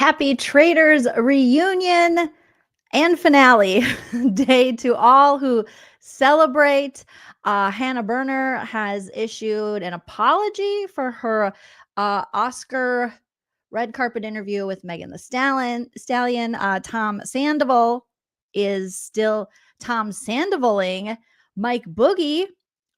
Happy Traders reunion and finale day to all who celebrate. Hannah Berner has issued an apology for her Oscar red carpet interview with Megan the Stallion. Tom Sandoval is still Tom Sandovaling. Mike Boogie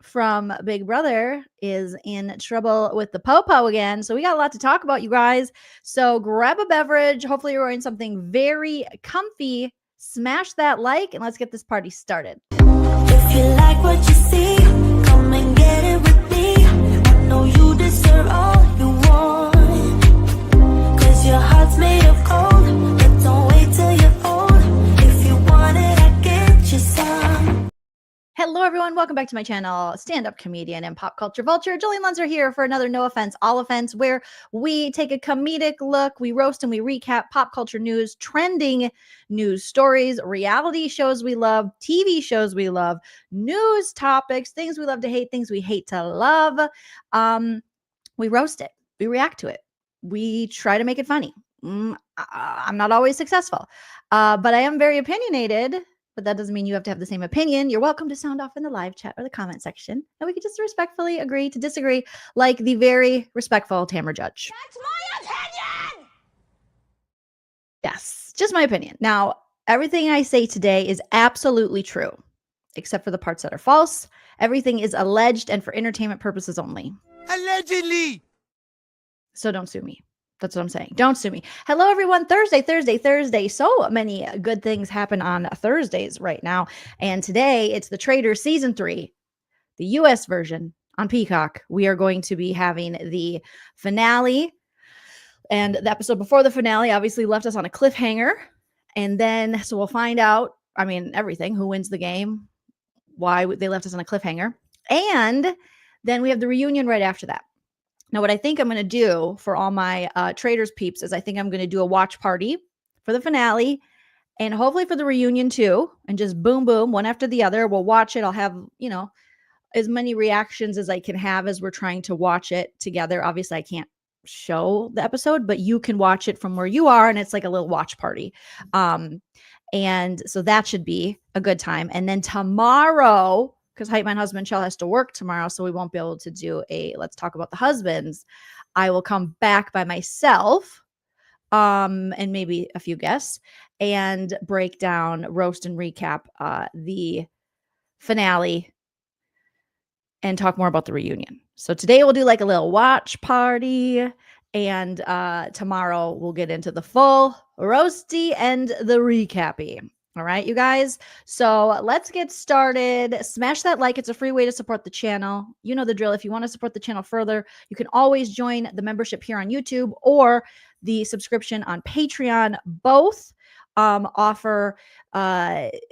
from Big Brother is in trouble with the Popo again. So we got a lot to talk about, you guys. So grab a beverage. Hopefully you're wearing something very comfy. Smash that like and let's get this party started. If you like what you see, come and get it with me. I know you deserve all you want, 'cause your heart's made of gold, but don't wait till you're old. If you want it, I get you some. Hello, everyone. Welcome back to my channel, stand-up comedian and pop culture vulture. Joleen Lunzer here for another No Offense, All Offense, where we take a comedic look, we roast and we recap pop culture news, trending news stories, reality shows we love, TV shows we love, news topics, things we love to hate, things we hate to love. We roast it. We react to it. We try to make it funny. I'm not always successful, but I am very opinionated. But that doesn't mean you have to have the same opinion. You're welcome to sound off in the live chat or the comment section. And we can just respectfully agree to disagree, like the very respectful Tamara Judge. That's my opinion! Yes, just my opinion. Now, everything I say today is absolutely true, except for the parts that are false. Everything is alleged and for entertainment purposes only. Allegedly! So don't sue me. That's what I'm saying. Don't sue me. Hello, everyone. Thursday. So many good things happen on Thursdays right now. And today it's the Traders Season 3, the US version on Peacock. We are going to be having the finale. And the episode before the finale obviously left us on a cliffhanger. And then, so we'll find out, everything, who wins the game, why they left us on a cliffhanger. And then we have the reunion right after that. Now, what I think I'm going to do for all my Traders peeps is I think I'm going to do a watch party for the finale and hopefully for the reunion too. And just boom, boom, one after the other. We'll watch it. I'll have, as many reactions as I can have as we're trying to watch it together. Obviously, I can't show the episode, but you can watch it from where you are. And it's like a little watch party. And so that should be a good time. And then tomorrow, because Hype Man Husband Shell has to work tomorrow, so we won't be able to do a Let's Talk About the Husbands. I will come back by myself, and maybe a few guests, and break down, roast, and recap the finale and talk more about the reunion. So today we'll do like a little watch party, and tomorrow we'll get into the full roasty and the recappy. All right, you guys. So let's get started. Smash that like. It's a free way to support the channel. You know the drill. If you want to support the channel further, you can always join the membership here on YouTube or the subscription on Patreon. Both offer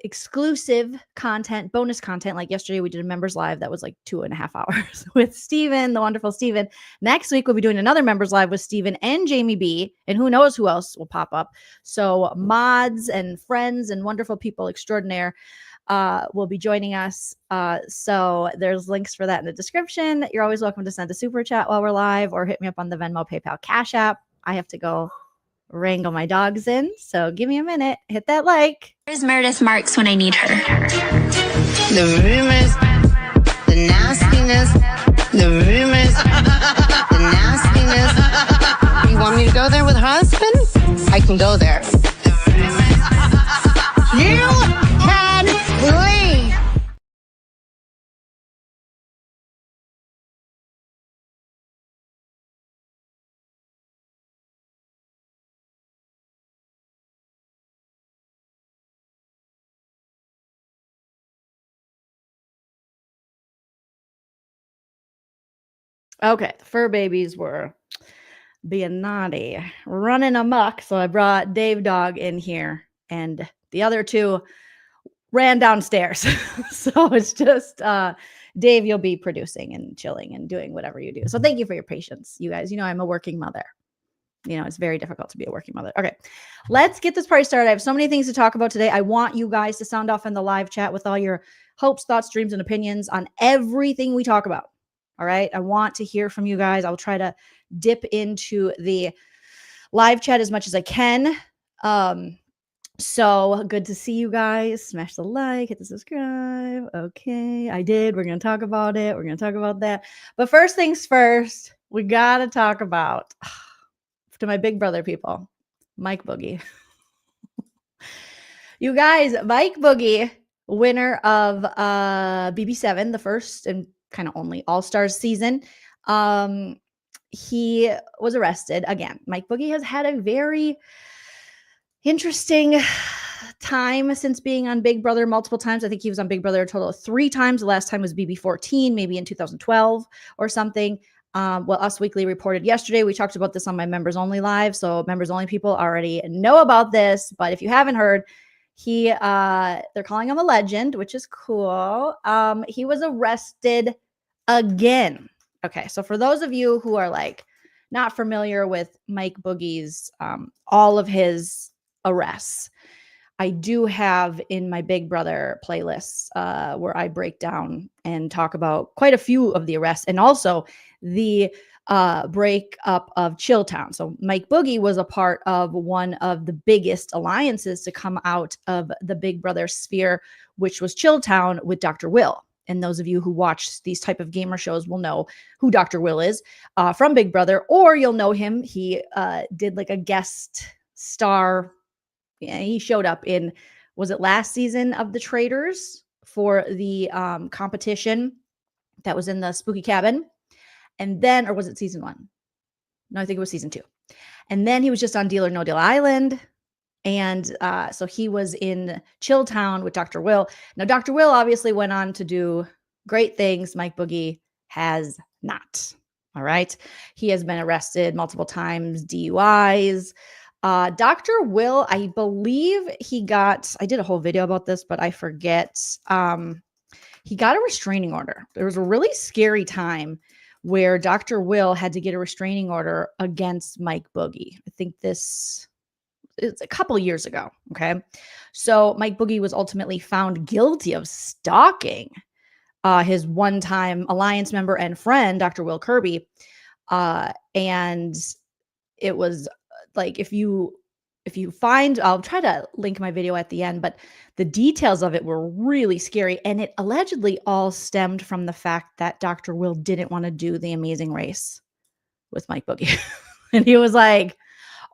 exclusive content, bonus content. Like yesterday, we did a members live that was like 2.5 hours with Steven, the wonderful Steven. Next week, we'll be doing another members live with Steven and Jamie B. And who knows who else will pop up. So mods and friends and wonderful people extraordinaire will be joining us. So there's links for that in the description. You're always welcome to send a super chat while we're live or hit me up on the Venmo, PayPal, Cash App. I have to go wrangle my dogs in, so give me a minute. Hit that like. Where's Meredith Marks when I need her? The rumors, the nastiness, the rumors, the nastiness. You want me to go there with her husband? I can go there. You can leave. Okay, the fur babies were being naughty, running amok. So I brought Dave Dog in here, and the other two ran downstairs. So it's just Dave, you'll be producing and chilling and doing whatever you do. So thank you for your patience, you guys. I'm a working mother. It's very difficult to be a working mother. Okay, let's get this party started. I have so many things to talk about today. I want you guys to sound off in the live chat with all your hopes, thoughts, dreams, and opinions on everything we talk about. All right. I want to hear from you guys. I'll try to dip into the live chat as much as I can. So good to see you guys. Smash the like, hit the subscribe. Okay, I did. We're going to talk about it. We're going to talk about that. But first things first, we got to talk about, to my big brother people, Mike Boogie. You guys, Mike Boogie, winner of BB7, the first and kind of only All-Stars season. He was arrested again. Mike Boogie has had a very interesting time since being on Big Brother multiple times. I think he was on Big Brother a total of 3 times. The last time was BB14, maybe in 2012 or something. Well, Us Weekly reported yesterday. We talked about this on my members only live. So members only people already know about this. But if you haven't heard, they're calling him a legend, which is cool. He was arrested again. Okay, so for those of you who are like not familiar with Mike Boogie's all of his arrests, I do have in my Big Brother playlists where I break down and talk about quite a few of the arrests and also the breakup of Chilltown. So Mike Boogie was a part of one of the biggest alliances to come out of the Big Brother sphere, which was Chilltown with Dr. Will. And those of you who watch these type of gamer shows will know who Dr. Will is from Big Brother, or you'll know him. He did like a guest star. Yeah, he showed up in, was it last season of The Traitors for the competition that was in the spooky cabin? And then, or was it season 1? No, I think it was season 2. And then he was just on Deal or No Deal Island. And so he was in Chilltown with Dr. Will. Now, Dr. Will obviously went on to do great things. Mike Boogie has not. All right. He has been arrested multiple times, DUIs. Dr. Will, I believe I did a whole video about this, but I forget. He got a restraining order. There was a really scary time where Dr. Will had to get a restraining order against Mike Boogie. I think it's a couple years ago. Okay. So Mike Boogie was ultimately found guilty of stalking his one-time alliance member and friend, Dr. Will Kirby. And it was like, if you find, I'll try to link my video at the end, but the details of it were really scary. And it allegedly all stemmed from the fact that Dr. Will didn't want to do the Amazing Race with Mike Boogie. And he was like,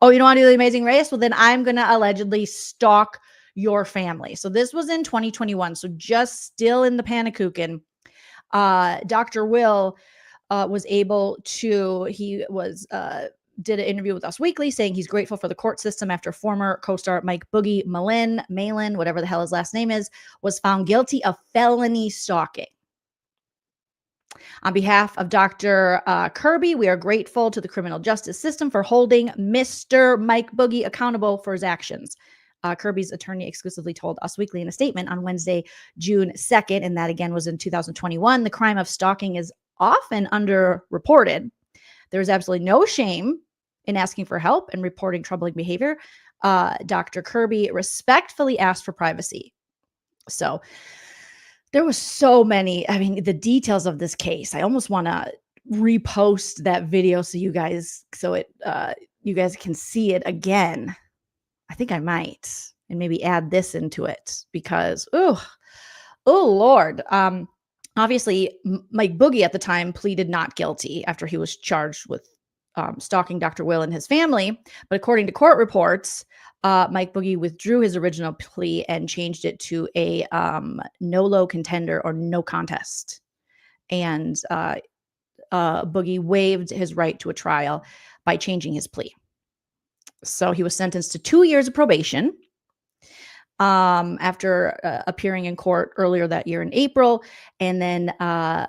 oh, you don't want to do the Amazing Race? Well, then I'm going to allegedly stalk your family. So this was in 2021. So just still in the Panakuchen. Dr. Will was able to, did an interview with Us Weekly saying he's grateful for the court system after former co-star Mike Boogie Malin, whatever the hell his last name is, was found guilty of felony stalking. On behalf of Dr. Kirby, we are grateful to the criminal justice system for holding Mr. Mike Boogie accountable for his actions. Kirby's attorney exclusively told Us Weekly in a statement on Wednesday, June 2nd, and that again was in 2021. The crime of stalking is often underreported. There is absolutely no shame in asking for help and reporting troubling behavior. Dr. Kirby respectfully asked for privacy. So there was so many, the details of this case. I almost want to repost that video so you guys can see it again. I think I might, and maybe add this into it because, oh Lord. Obviously, Mike Boogie at the time pleaded not guilty after he was charged with stalking Dr. Will and his family. But according to court reports, Mike Boogie withdrew his original plea and changed it to a no-low contender or no contest. And Boogie waived his right to a trial by changing his plea. So he was sentenced to 2 years of probation after appearing in court earlier that year in April. And then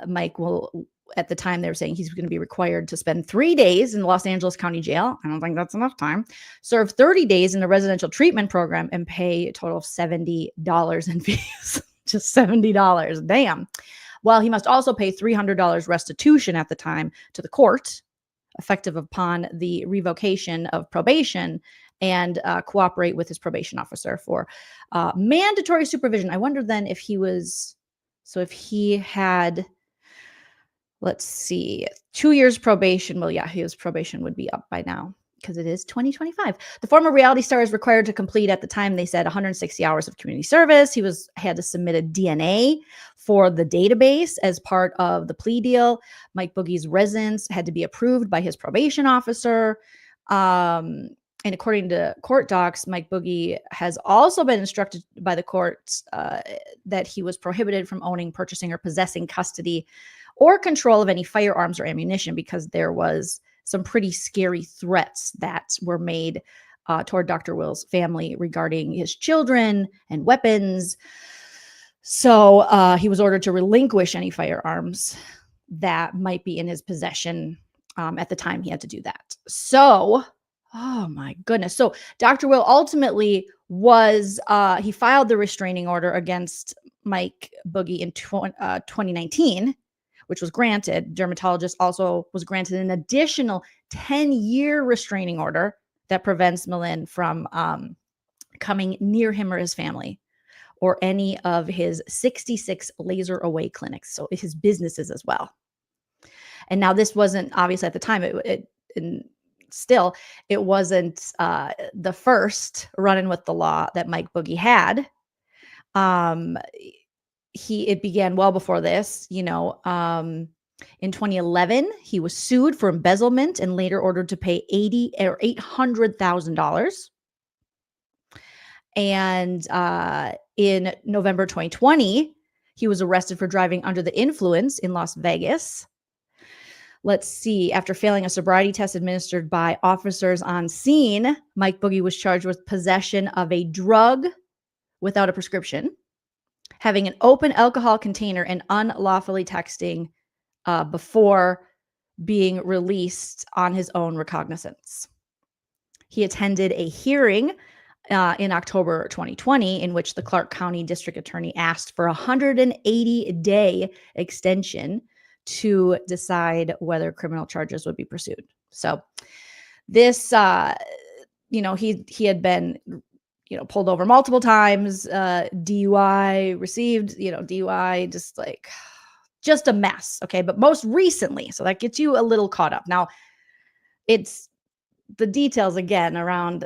Mike will, at the time they were saying he's going to be required to spend 3 days in the Los Angeles County Jail. I don't think that's enough time. Serve 30 days in a residential treatment program and pay a total of $70 in fees. Just $70. Damn. Well, he must also pay $300 restitution at the time to the court, effective upon the revocation of probation, and cooperate with his probation officer for mandatory supervision. I wonder then if he had, let's see, 2 years probation. Well, yeah, his probation would be up by now. because it is 2025. The former reality star is required to complete, at the time they said, 160 hours of community service. He had to submit a DNA for the database as part of the plea deal. Mike Boogie's residence had to be approved by his probation officer. And according to court docs, Mike Boogie has also been instructed by the courts that he was prohibited from owning, purchasing, or possessing custody or control of any firearms or ammunition, because there was some pretty scary threats that were made toward Dr. Will's family regarding his children and weapons. So he was ordered to relinquish any firearms that might be in his possession at the time he had to do that. So, oh my goodness. So Dr. Will ultimately he filed the restraining order against Mike Boogie in 2019, which was granted. Dermatologist also was granted an additional 10-year restraining order that prevents Millen from coming near him or his family or any of his 66 laser away clinics. So his businesses as well. And now this wasn't, obviously at the time, it wasn't the first run-in with the law that Mike Boogie had. It began well before this, in 2011, he was sued for embezzlement and later ordered to pay $800,000. And in November 2020, he was arrested for driving under the influence in Las Vegas. Let's see. After failing a sobriety test administered by officers on scene, Mike Boogie was charged with possession of a drug without a prescription, having an open alcohol container, and unlawfully texting before being released on his own recognizance. He attended a hearing in October 2020 in which the Clark County District Attorney asked for a 180-day extension to decide whether criminal charges would be pursued. So this, he had been pulled over multiple times, DUI, received, DUI, just a mess. Okay. But most recently, so that gets you a little caught up. Now, it's the details again around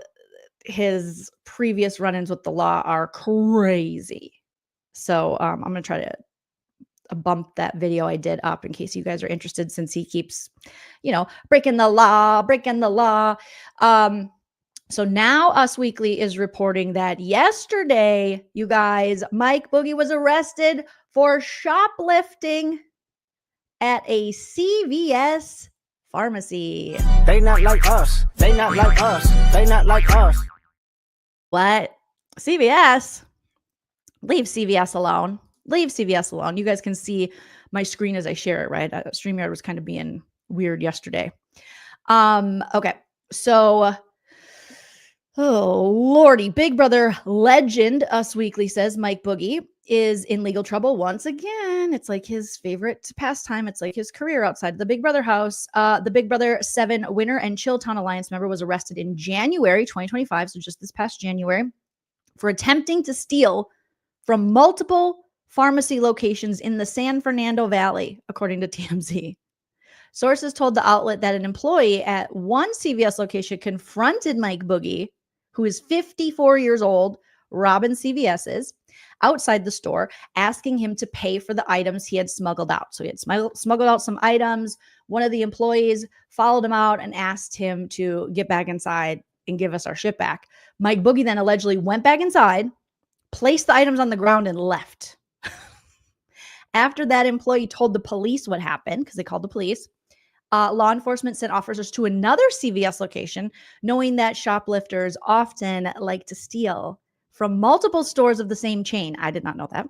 his previous run-ins with the law are crazy. So I'm going to try to bump that video I did up in case you guys are interested, since he keeps, breaking the law. So now Us Weekly is reporting that yesterday, you guys, Mike Boogie was arrested for shoplifting at a CVS pharmacy. They not like us. They not like us. They not like us. What? CVS? Leave CVS alone. Leave CVS alone. You guys can see my screen as I share it, right? StreamYard was kind of being weird yesterday. Okay. So, oh, Lordy. Big Brother legend, Us Weekly says Mike Boogie is in legal trouble once again. It's like his favorite pastime. It's like his career outside the Big Brother house. The Big Brother 7 winner and Chilltown Alliance member was arrested in January 2025, so just this past January, for attempting to steal from multiple pharmacy locations in the San Fernando Valley, according to TMZ. Sources told the outlet that an employee at one CVS location confronted Mike Boogie, who is 54 years old, robbing CVS's, outside the store, asking him to pay for the items he had smuggled out. So he had smuggled out some items. One of the employees followed him out and asked him to get back inside and give us our shit back. Mike Boogie then allegedly went back inside, placed the items on the ground, and left. After that employee told the police what happened, because they called the police, law enforcement sent officers to another CVS location, knowing that shoplifters often like to steal from multiple stores of the same chain. I did not know that.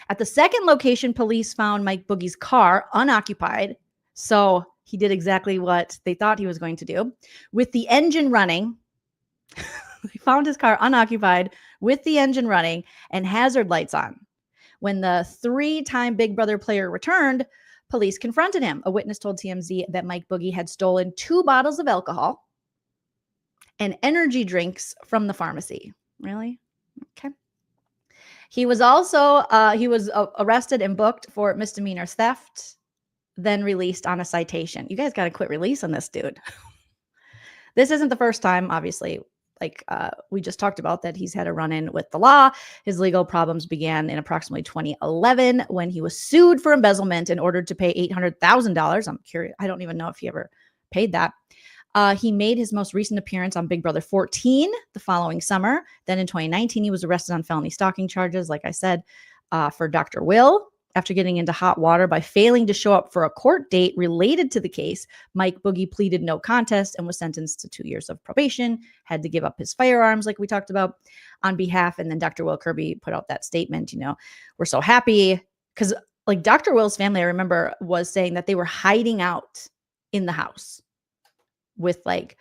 At the second location, police found Mike Boogie's car unoccupied. So he did exactly what they thought he was going to do. With the engine running, they found his car unoccupied with the engine running and hazard lights on. When the 3-time Big Brother player returned, police confronted him. A witness told TMZ that Mike Boogie had stolen 2 bottles of alcohol and energy drinks from the pharmacy. Really? Okay. He was also arrested and booked for misdemeanor theft, then released on a citation. You guys got to quit releasing this dude. this isn't the first time, obviously. Like we just talked about, that he's had a run-in with the law. His legal problems began in approximately 2011 when he was sued for embezzlement and ordered to pay $800,000. I'm curious. I don't even know if he ever paid that. He made his most recent appearance on Big Brother 14 the following summer. Then in 2019, he was arrested on felony stalking charges, like I said, for Dr. Will. After getting into hot water by failing to show up for a court date related to the case, Mike Boogie pleaded no contest and was sentenced to 2 years of probation, had to give up his firearms, like we talked about, on behalf. And then Dr. Will Kirby put out that statement, we're so happy. Because like Dr. Will's family, I remember, was saying that they were hiding out in the house with like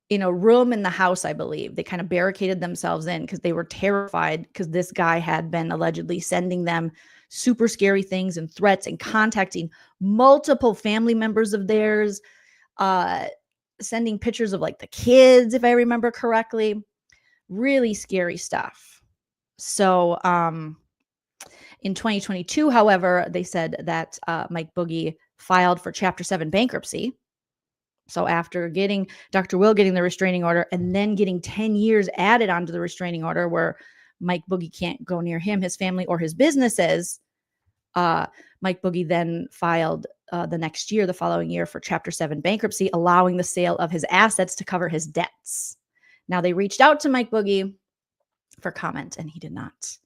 in a room in the house, I believe. They kind of barricaded themselves in because they were terrified because this guy had been allegedly sending them super scary things and threats and contacting multiple family members of theirs, sending pictures of like the kids, if I remember correctly. Really scary stuff. So in 2022, however, they said that Mike Boogie filed for Chapter 7 bankruptcy. So after getting Dr. Will getting the restraining order and then getting 10 years added onto the restraining order where Mike Boogie can't go near him, his family, or his businesses, Mike Boogie then filed the next year, the following year, for Chapter 7 bankruptcy, allowing the sale of his assets to cover his debts. Now, they reached out to Mike Boogie for comment, and he did not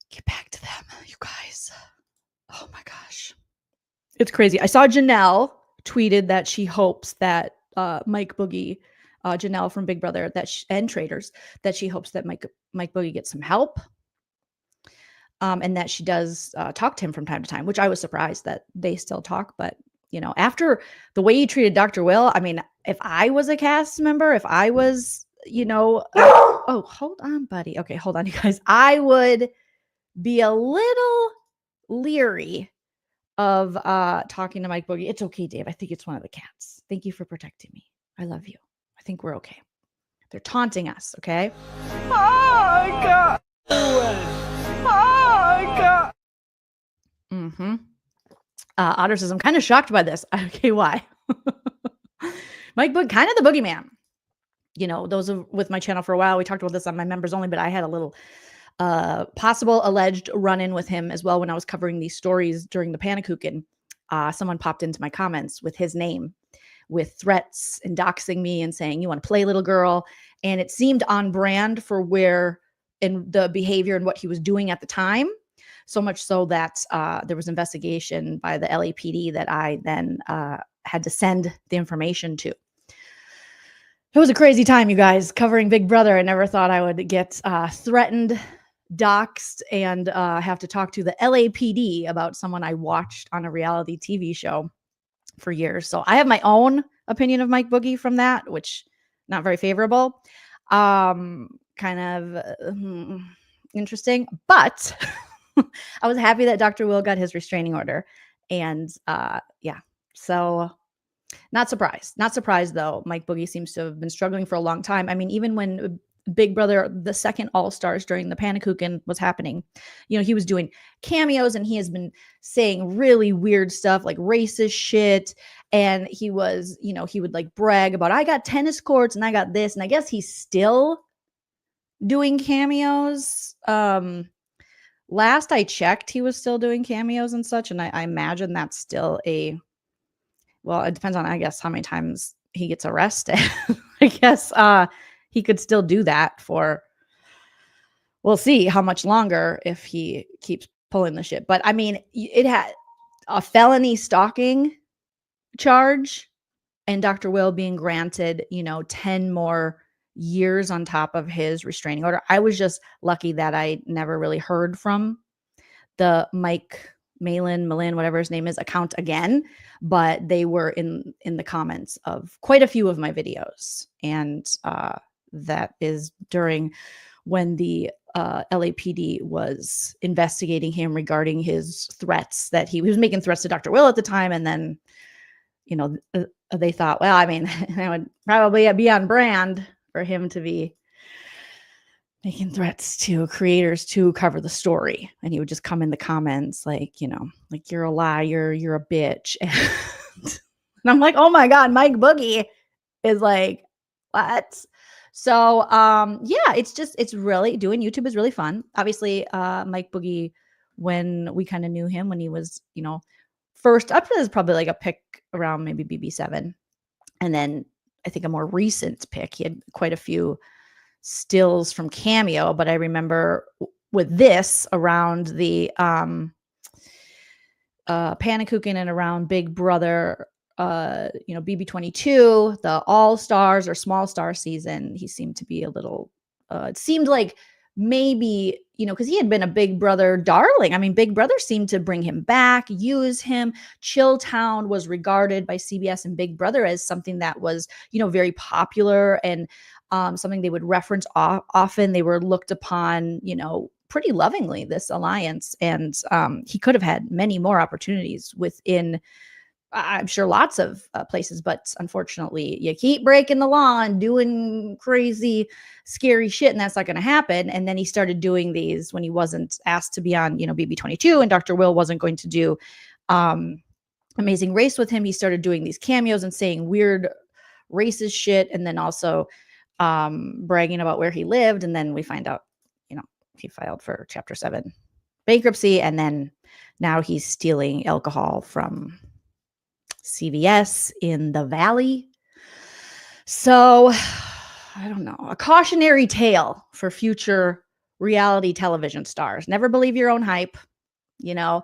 get back to them, you guys. Oh, my gosh. It's crazy. I saw Janelle tweeted that she hopes that Mike Boogie, Janelle from Big Brother, and Traders, that she hopes that Mike Boogie gets some help, and that she does talk to him from time to time, which I was surprised that they still talk. But after the way he treated Dr. Will, I mean, if I was a cast member, if I was, oh, hold on, buddy. Okay, hold on, you guys. I would be a little leery of talking to Mike Boogie. It's okay, Dave. I think it's one of the cats. Thank you for protecting me. I love you. I think we're okay. They're taunting us, okay? Oh, God. Oh, God. Mm-hmm. Otter says, I'm kind of shocked by this. Okay, why? Mike Boogie, kind of the boogeyman. Those with my channel for a while, we talked about this on my members only, but I had a little possible alleged run-in with him as well when I was covering these stories during the Panakuchen. Someone popped into my comments with his name, with threats and doxing me and saying, you want to play, little girl? And it seemed on brand for where and the behavior and what he was doing at the time. So much so that there was investigation by the LAPD that I then had to send the information to. It was a crazy time, you guys, covering Big Brother. I never thought I would get threatened, doxed, and have to talk to the LAPD about someone I watched on a reality TV show for years. So I have my own opinion of Mike Boogie from that, which not very favorable. Kind of interesting, but I was happy that Dr. Will got his restraining order. And so not surprised though. Mike Boogie seems to have been struggling for a long time. I mean, even when Big Brother, the second All-Stars during the Panakuchen was happening, he was doing cameos and he has been saying really weird stuff like racist shit. And he was, he would like brag about, I got tennis courts and I got this. And I guess he's still doing cameos. Last I checked, he was still doing cameos and such. And I imagine that's still it depends on, I guess, how many times he gets arrested. I guess he could still do that for, we'll see how much longer if he keeps pulling the shit. But I mean, it had a felony stalking charge and Dr. Will being granted, 10 more years on top of his restraining order. I was just lucky that I never really heard from the Mike Malin, whatever his name is, account again, but they were in the comments of quite a few of my videos. And that is during when the LAPD was investigating him regarding his threats that he was making threats to Dr. Will at the time. And then, they thought, well, I mean, it would probably be on brand for him to be making threats to creators to cover the story. And he would just come in the comments like, like you're a liar, you're a bitch. And I'm like, oh my God, Mike Boogie, is like, what? So yeah, it's really doing YouTube is really fun. Obviously, Mike Boogie, when we kind of knew him when he was, first up to this, probably like a pick around maybe BB7. And then I think a more recent pick. He had quite a few stills from Cameo, but I remember with this around the Pannekuchen and around Big Brother, BB22, the All Stars or Small Star season, he seemed to be a little, it seemed like maybe, because he had been a Big Brother darling. I mean, Big Brother seemed to bring him back, use him. Chilltown was regarded by CBS and Big Brother as something that was, very popular and something they would reference often. They were looked upon, pretty lovingly, this alliance. And he could have had many more opportunities within, I'm sure, lots of places, but unfortunately you keep breaking the law and doing crazy, scary shit, and that's not going to happen. And then he started doing these when he wasn't asked to be on, BB22, and Dr. Will wasn't going to do Amazing Race with him. He started doing these cameos and saying weird racist shit, and then also bragging about where he lived. And then we find out, he filed for Chapter 7 bankruptcy, and then now he's stealing alcohol from CVS in the Valley. So I don't know, a cautionary tale for future reality television stars. Never believe your own hype, know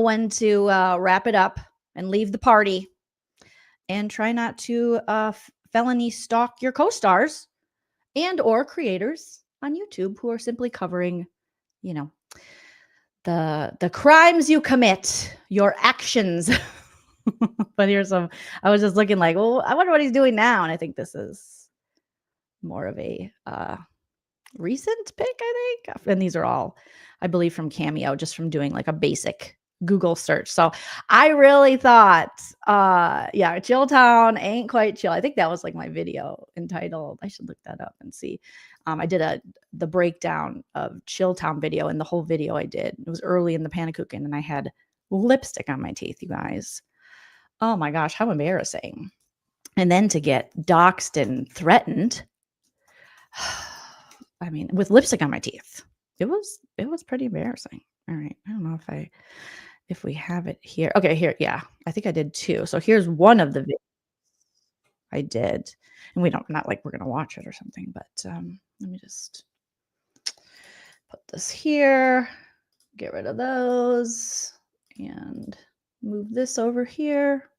when to wrap it up and leave the party, and try not to felony stalk your co-stars and or creators on YouTube who are simply covering, the crimes you commit, your actions. But here's I was just looking like, well, I wonder what he's doing now. And I think this is more of a recent pick, I think. And these are all, I believe, from Cameo, just from doing like a basic Google search. So I really thought, Chilltown ain't quite chill. I think that was like my video entitled. I should look that up and see. I did the breakdown of Chilltown video, and the whole video I did, it was early in the Pannekuchen, and I had lipstick on my teeth, you guys. Oh my gosh, how embarrassing. And then to get doxxed and threatened, I mean, with lipstick on my teeth, it was pretty embarrassing. All right, I don't know if we have it here. Okay, here, yeah, I think I did 2. So here's one of the videos I did, and not like we're gonna watch it or something, but let me just put this here, get rid of those, and move this over here.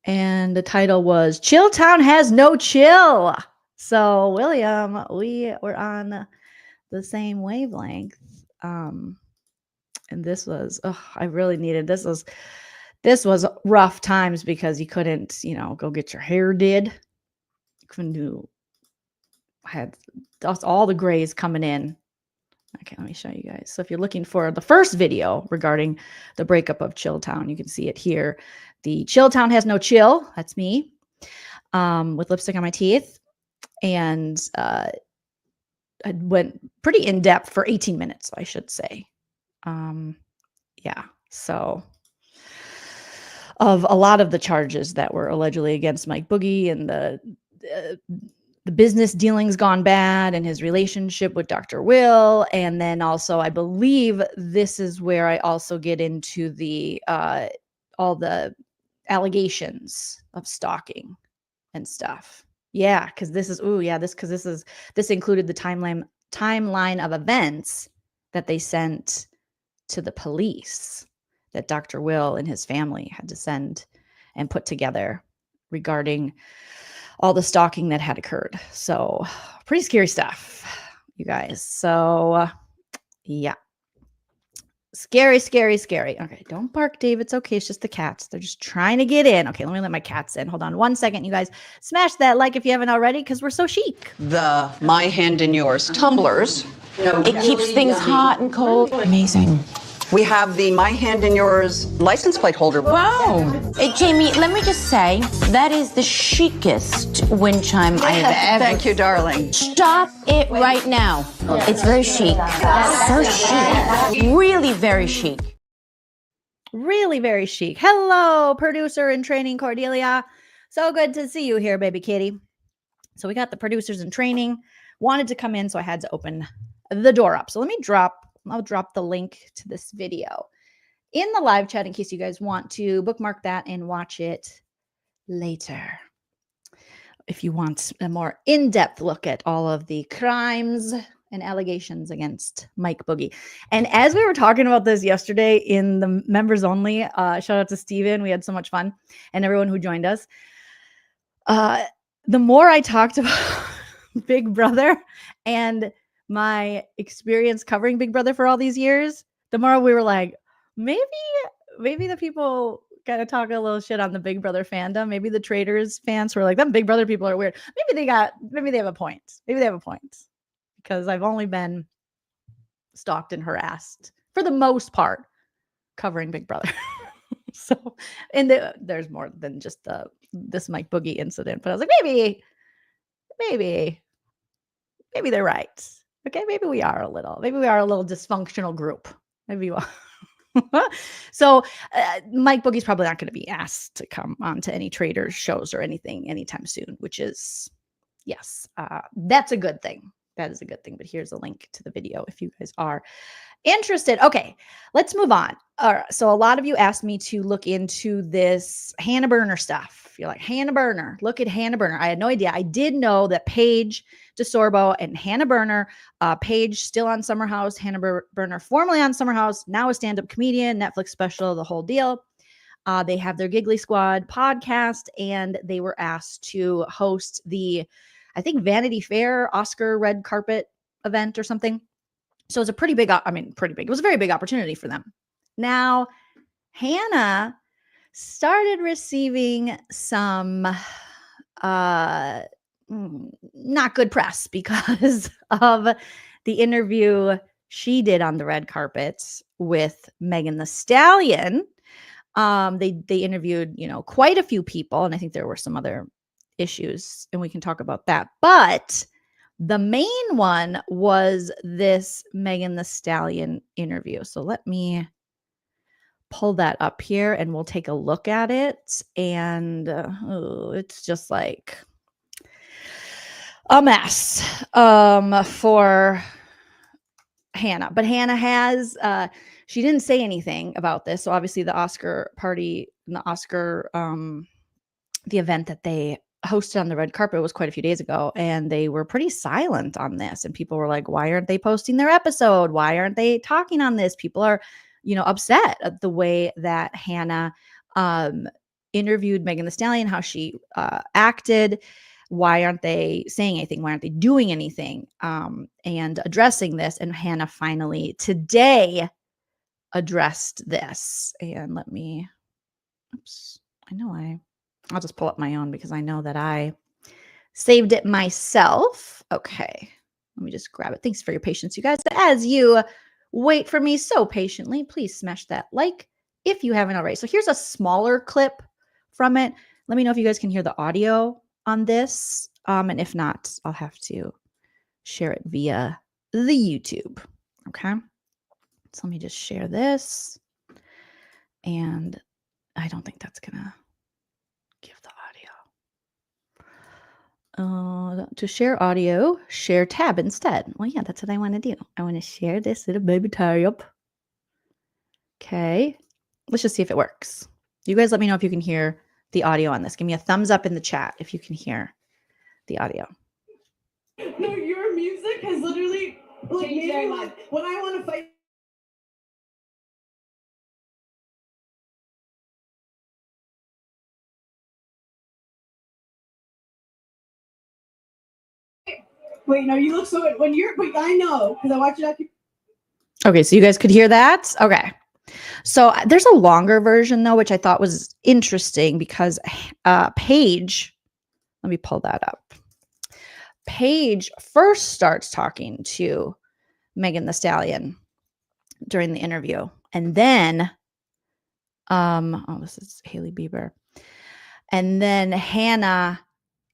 And the title was Chilltown Has No Chill. So William, we were on the same wavelength. And this was, I really needed, this was rough times because you couldn't, go get your hair did. You couldn't do, I had all the grays coming in. Okay, let me show you guys. So if you're looking for the first video regarding the breakup of Chilltown, you can see it here. The Chilltown Has No Chill, that's me, with lipstick on my teeth. And I went pretty in depth for 18 minutes, I should say. Yeah, so of a lot of the charges that were allegedly against Mike Boogie, and the business dealings gone bad, and his relationship with Dr. Will. And then also, I believe this is where I also get into the all the allegations of stalking and stuff. Yeah, because this is this included the timeline of events that they sent to the police, that Dr. Will and his family had to send and put together regarding all the stalking that had occurred. So pretty scary stuff, you guys. So yeah, scary, scary, scary. Okay, don't bark, Dave. It's okay. It's just the cats. They're just trying to get in. Okay, let me let my cats in. Hold on 1 second, you guys. Smash that like if you haven't already, because we're so chic. The My Hand in Yours tumblers. It keeps things hot and cold. Amazing. We have the My Hand in Yours license plate holder. Wow. Jamie, let me just say, that is the chicest wind chime I have ever. Thank you, darling. Stop it right now. It's very chic. So chic. Really very chic. Really very chic. Hello, producer in training, Cordelia. So good to see you here, baby kitty. So we got the producers in training, wanted to come in, so I had to open the door up. So I'll drop the link to this video in the live chat in case you guys want to bookmark that and watch it later. If you want a more in-depth look at all of the crimes and allegations against Mike Boogie. And as we were talking about this yesterday in the members only, shout out to Steven. We had so much fun, and everyone who joined us. The more I talked about Big Brother and my experience covering Big Brother for all these years, the more we were like, maybe the people kind of talk a little shit on the Big Brother fandom. Maybe the Traders fans were like, them Big Brother people are weird. Maybe they have a point. Maybe they have a point. Because I've only been stalked and harassed for the most part covering Big Brother. So, and there's more than just this Mike Boogie incident, but I was like, maybe they're right. Okay, maybe we are a little dysfunctional group. Maybe you are. So Mike Boogie's probably not going to be asked to come on to any Traders shows or anything anytime soon, which is, yes, that's a good thing. That is a good thing. But here's a link to the video if you guys are interested. Okay, let's move on. All right, so a lot of you asked me to look into this Hannah Berner stuff. You're like, Hannah Berner, look at Hannah Berner. I had no idea. I did know that Paige DeSorbo and Hannah Berner, Paige still on Summer House, Hannah Berner formerly on Summer House, now a stand-up comedian, Netflix special, the whole deal. They have their Giggly Squad podcast, and they were asked to host the, I think, Vanity Fair Oscar red carpet event or something. So it's a pretty big. It was a very big opportunity for them. Now, Hannah started receiving some not good press because of the interview she did on the red carpet with Megan Thee Stallion. They interviewed, quite a few people, and I think there were some other issues, and we can talk about that. But the main one was this Megan Thee Stallion interview. So let me pull that up here and we'll take a look at it. And it's just like a mess for Hannah. But Hannah has, she didn't say anything about this. So obviously the Oscar party and the Oscar, the event that they hosted on the red carpet was quite a few days ago, and they were pretty silent on this, and people were like, why aren't they posting their episode? Why aren't they talking on this? People are, upset at the way that Hannah interviewed Megan Thee Stallion, how she acted. Why aren't they saying anything? Why aren't they doing anything and addressing this? And Hannah finally today addressed this. And I'll just pull up my own because I know that I saved it myself. Okay, let me just grab it. Thanks for your patience, you guys. As you wait for me so patiently, please smash that like if you haven't already. So here's a smaller clip from it. Let me know if you guys can hear the audio on this. And if not, I'll have to share it via the YouTube. Okay, so let me just share this. And I don't think that's gonna give the audio. To share audio, share tab instead. Well, yeah, that's what I want to do. I want to share this little baby tab. Okay, let's just see if it works. You guys let me know if you can hear the audio on this. Give me a thumbs up in the chat if you can hear the audio. No, your music has literally made me like when I want to fight. Wait, no, you look so good. Wait, I know, because I watch it. Okay, so you guys could hear that? Okay. So there's a longer version, though, which I thought was interesting because Paige, let me pull that up. Paige first starts talking to Megan Thee Stallion during the interview. And then, this is Hailey Bieber. And then Hannah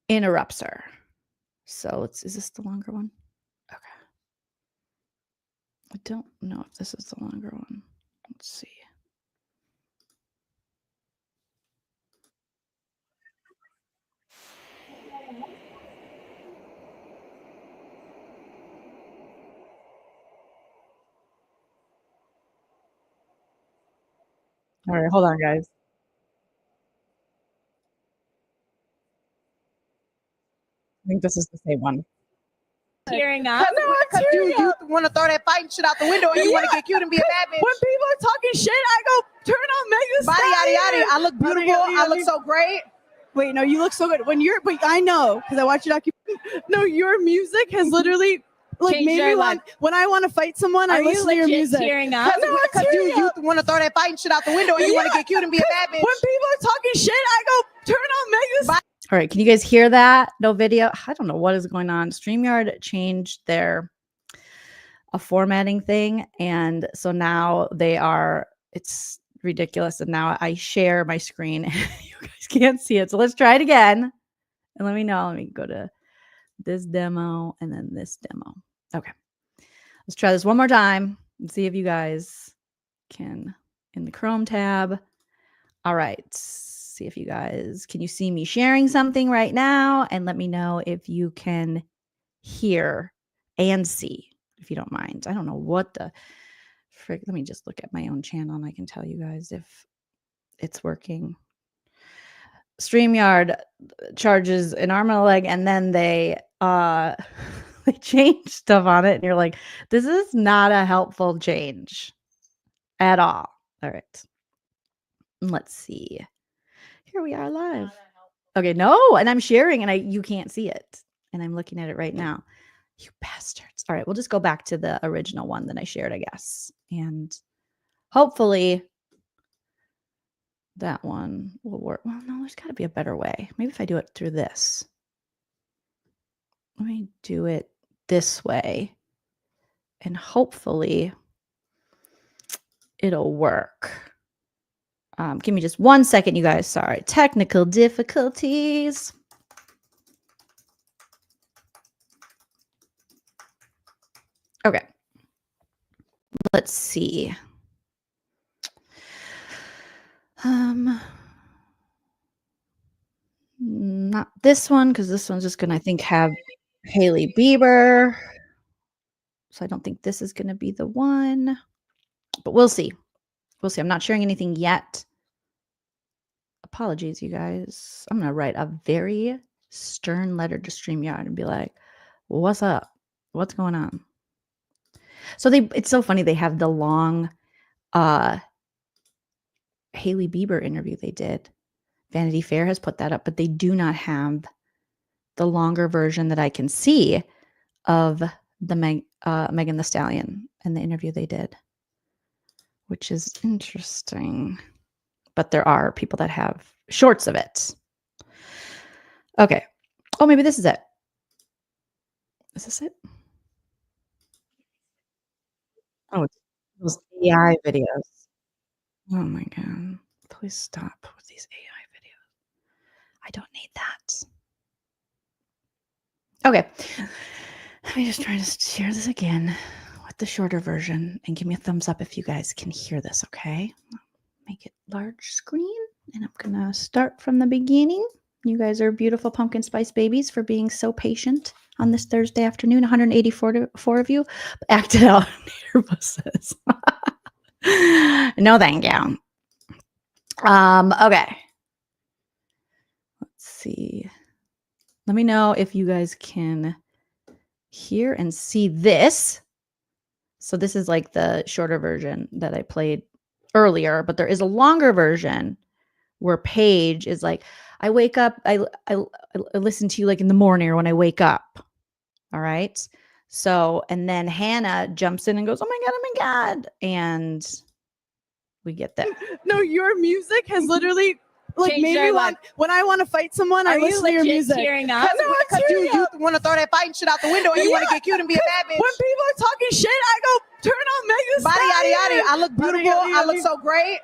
interrupts her. So is this the longer one? Okay. I don't know if this is the longer one. Let's see. All right, hold on, guys. I think this is the same one. Tearing up. No, I'm tearing up. You want to throw that fighting shit out the window and you want to get cute and be a bad bitch. When people are talking shit, I go turn on Megan Body, Stallion. yada, yada. I look beautiful. I look so great. Wait, no, you look so good. But I know because I watch your documentary. No, your music has literally Changed made your me life. when I want to fight someone, I listen to your music. tearing up? No, I'm tearing You up. want to throw that fighting shit out the window and you want to get cute and be a bad bitch. When people are talking shit, I go turn on Megan. All right, can you guys hear that? No video. I don't know what is going on. StreamYard changed their formatting thing, and so now it's ridiculous. And now I share my screen, and you guys can't see it. So let's try it again, and let me know. Let me go to this demo and then this demo. Okay, let's try this one more time and see if you guys can in the Chrome tab. All right. See if you guys can you see me sharing something right now, and let me know if you can hear and see, if you don't mind. I don't know what the frick. Let me just look at my own channel and I can tell you guys if it's working. StreamYard charges an arm and a leg, and then they they change stuff on it, and you're like, this is not a helpful change at all. All right. Let's see. Here we are live. Okay, no, and I'm sharing and you can't see it. And I'm looking at it right now. You bastards. All right, we'll just go back to the original one that I shared, I guess. And hopefully that one will work. Well, no, there's got to be a better way. Maybe if I do it through this. Let me do it this way. And hopefully it'll work. Give me just 1 second, you guys. Sorry. Technical difficulties. Okay. Let's see. Not this one, because this one's just going to, I think, have Hailey Bieber. So I don't think this is going to be the one. But we'll see. We'll see. I'm not sharing anything yet. Apologies, you guys. I'm going to write a very stern letter to StreamYard and be like, what's up? What's going on? So it's so funny. They have the long Hailey Bieber interview they did. Vanity Fair has put that up, but they do not have the longer version that I can see of the Megan Thee Stallion and the interview they did, which is interesting. But there are people that have shorts of it. Okay. Oh, maybe this is it. Is this it? Oh, it's those AI videos. Oh my God. Please stop with these AI videos. I don't need that. Okay. Let me just try to share this again with the shorter version and give me a thumbs up if you guys can hear this, okay? Make it large screen, and I'm going to start from the beginning. You guys are beautiful pumpkin spice babies for being so patient on this Thursday afternoon. 184 of you acted out nervouses. No, thank you. Okay. Let's see. Let me know if you guys can hear and see this. So this is like the shorter version that I played earlier, but there is a longer version where Paige is like, I wake up, I listen to you like in the morning or when I wake up. All right. So, and then Hannah jumps in and goes, oh my God. And we get that. No, your music has literally Changed made your me life. when I want to fight someone, I listen to your music. tearing up? No, I'm tearing up. You want to throw that fighting shit out the window and you want to get cute and be a bad bitch. When people are talking shit, I go turn on Megan Body, yada, Stallion. yada. I look beautiful. I look so great.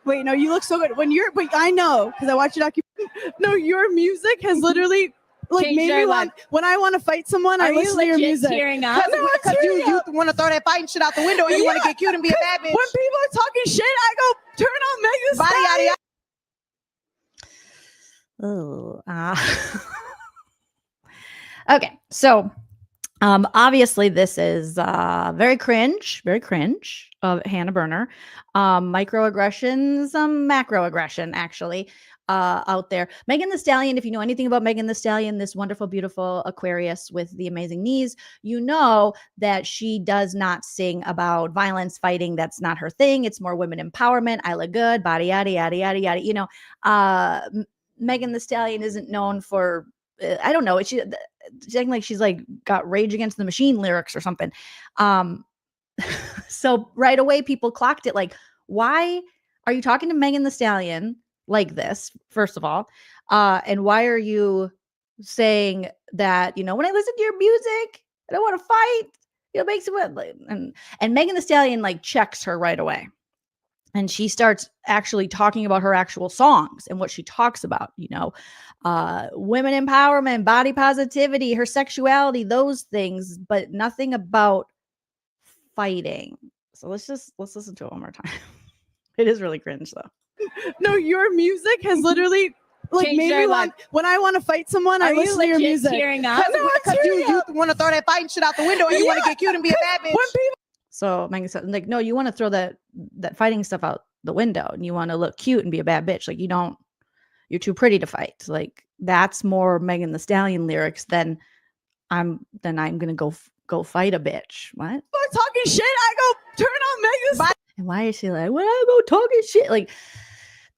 Wait, no, you look so good. But I know because I watch your documentary. No, your music has literally Changed made your me life. when I want to fight someone, I listen to your music. tearing up? No, I'm tearing up. You want to throw that fighting shit out the window and you want to get cute and be a bad bitch. When people are talking shit, I go turn on Megan Body, Stallion. yada, yada. Oh, okay. So Obviously, this is very cringe of Hannah Berner. Microaggressions, macroaggression, actually, out there. Megan the Stallion, if you know anything about Megan the Stallion, this wonderful, beautiful Aquarius with the amazing knees, you know that she does not sing about violence, fighting. That's not her thing. It's more women empowerment. I look good, body, yada, yada, yada, yada. You know, Megan the Stallion isn't known for, I don't know. She's acting like she's like got Rage Against the Machine lyrics or something. Um, so right away, people clocked it. Like, why are you talking to Megan the Stallion like this? First of all, and why are you saying that? You know, when I listen to your music, I don't want to fight. It makes it and Megan the Stallion like checks her right away. And she starts actually talking about her actual songs and what she talks about, you know, women empowerment, body positivity, her sexuality, those things, but nothing about fighting. So let's listen to it one more time. It is really cringe though. No, your music has literally like Changed made your me life. when I want to fight someone, I Are you listen to your legit music. tearing up? No, Because you want to throw that fighting shit out the window and you want to get cute and be a bad bitch. So Megan said, like, no, you want to throw that fighting stuff out the window and you want to look cute and be a bad bitch. Like, you're too pretty to fight. Like, that's more Megan the Stallion lyrics than I'm gonna go fight a bitch. What? Start talking shit, I go turn on Megan. And why is she like, well, I go talking shit? Like,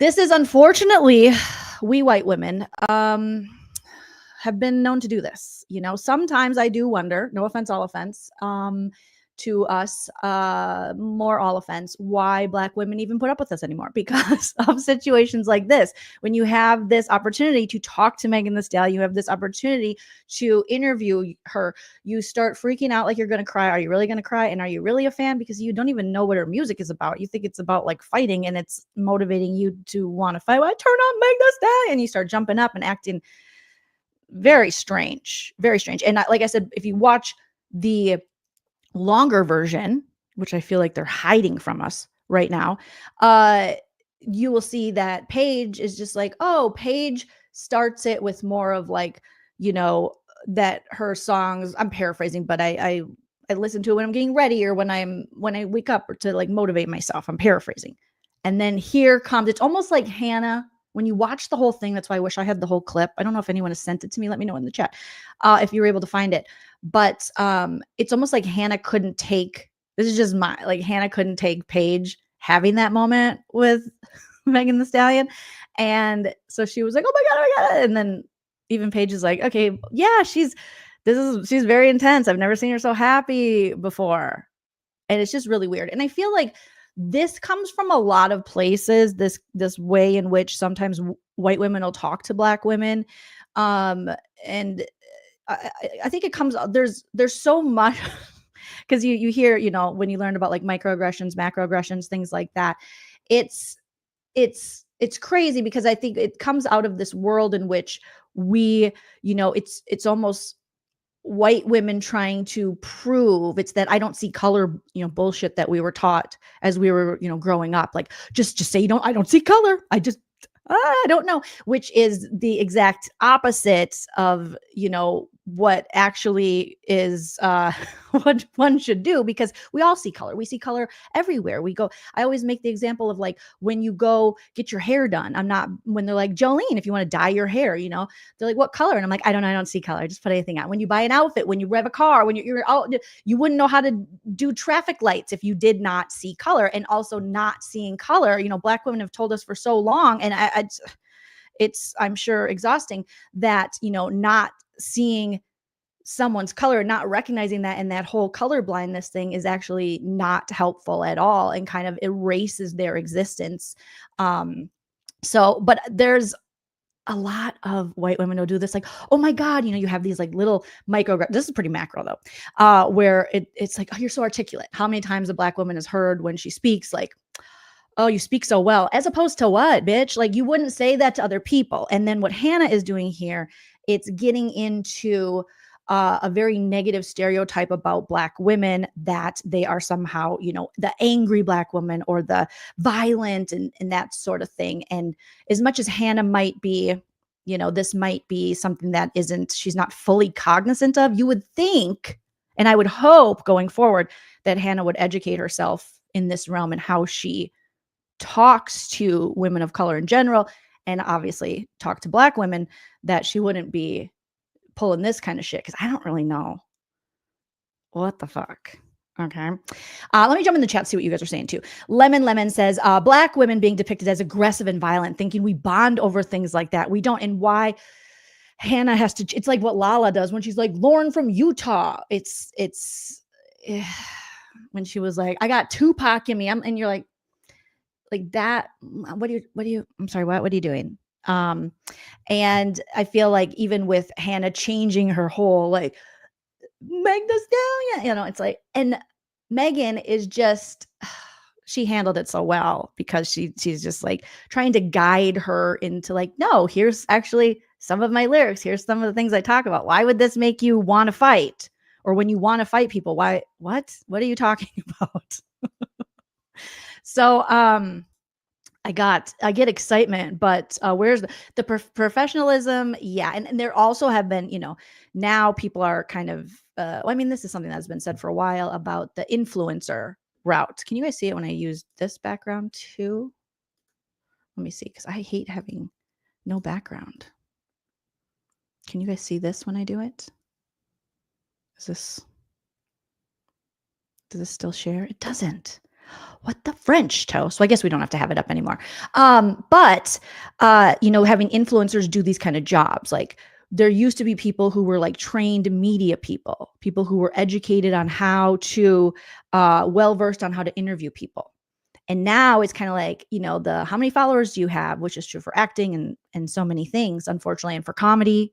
this is unfortunately, we white women have been known to do this. You know, sometimes I do wonder, no offense, all offense, to us, more all offense, why Black women even put up with this anymore because of situations like this. When you have this opportunity to talk to Megan the Stallion, you have this opportunity to interview her, you start freaking out like you're going to cry. Are you really going to cry? And are you really a fan? Because you don't even know what her music is about. You think it's about like fighting and it's motivating you to want to fight. Well, I turn on Megan the Stallion and you start jumping up and acting very strange, very strange. And like I said, if you watch the longer version, which I feel like they're hiding from us right now, you will see that Paige is just like, oh, Paige starts it with more of like, you know, that her songs, I'm paraphrasing, but I listen to it when I'm getting ready or when I wake up or to like motivate myself. I'm paraphrasing. And then here comes, it's almost like Hannah, when you watch the whole thing, that's why I wish I had the whole clip. I don't know if anyone has sent it to me. Let me know in the chat if you were able to find it. But it's almost like Hannah couldn't take, this is just Hannah couldn't take Paige having that moment with Megan the Stallion. And so she was like, oh my God. And then even Paige is like, okay, yeah, she's very intense. I've never seen her so happy before. And it's just really weird. And I feel like this comes from a lot of places, this way in which sometimes white women will talk to Black women. And I think it comes, there's so much because you hear, you know, when you learn about like microaggressions, macroaggressions, things like that, it's crazy because I think it comes out of this world in which we, you know, it's almost white women trying to prove it's that I don't see color, you know, bullshit that we were taught as we were, you know, growing up. Like, just say I don't see color. I don't know, which is the exact opposite of, you know, what actually is what one should do, because we all see color. We see color everywhere we go. I always make the example of like when you go get your hair done. When they're like, Joleen, if you want to dye your hair, you know, they're like, what color? And I'm like, I don't see color. Just put anything out. When you buy an outfit, when you rev a car, when you're out, you wouldn't know how to do traffic lights if you did not see color. And also not seeing color, you know, Black women have told us for so long, and it's, I'm sure, exhausting that, you know, not seeing someone's color, not recognizing that, and that whole color blindness thing is actually not helpful at all and kind of erases their existence. But there's a lot of white women who do this, like, oh my God, you know, you have these like little this is pretty macro though, where it's like, oh, you're so articulate. How many times a Black woman has heard when she speaks, like, oh, you speak so well, as opposed to what, bitch? Like, you wouldn't say that to other people. And then what Hannah is doing here, it's getting into a very negative stereotype about Black women, that they are somehow, you know, the angry Black woman or the violent and that sort of thing. And as much as Hannah might be, you know, this might be something that she's not fully cognizant of, you would think And I would hope going forward that Hannah would educate herself in this realm and how she talks to women of color in general, and obviously talk to Black women, that she wouldn't be pulling this kind of shit, because I don't really know what the fuck. Okay. Let me jump in the chat, see what you guys are saying too. Lemon says, Black women being depicted as aggressive and violent, thinking we bond over things like that. We don't. And why Hannah has to, it's like what Lala does when she's like, Lauren from Utah. It's when she was like, I got Tupac in me. And you're like that. What do you, I'm sorry, what are you doing? And I feel like even with Hannah changing her whole, like, Meg the Stallion, it's like, and Megan is just, she handled it so well, because she's just like trying to guide her into like, no, here's actually some of my lyrics. Here's some of the things I talk about. Why would this make you want to fight? Or when you want to fight people, why, what are you talking about? So, I get excitement, but where's the professionalism? Yeah. And there also have been, now people are kind of, this is something that's been said for a while about the influencer route. Can you guys see it when I use this background too? Let me see, because I hate having no background. Can you guys see this when I do it? Does this still share? It doesn't. What the French toast? So I guess we don't have to have it up anymore. But having influencers do these kind of jobs, like there used to be people who were like trained media people who were educated on how to, well-versed on how to interview people. And now it's kind of like, how many followers do you have, which is true for acting and so many things, unfortunately, and for comedy.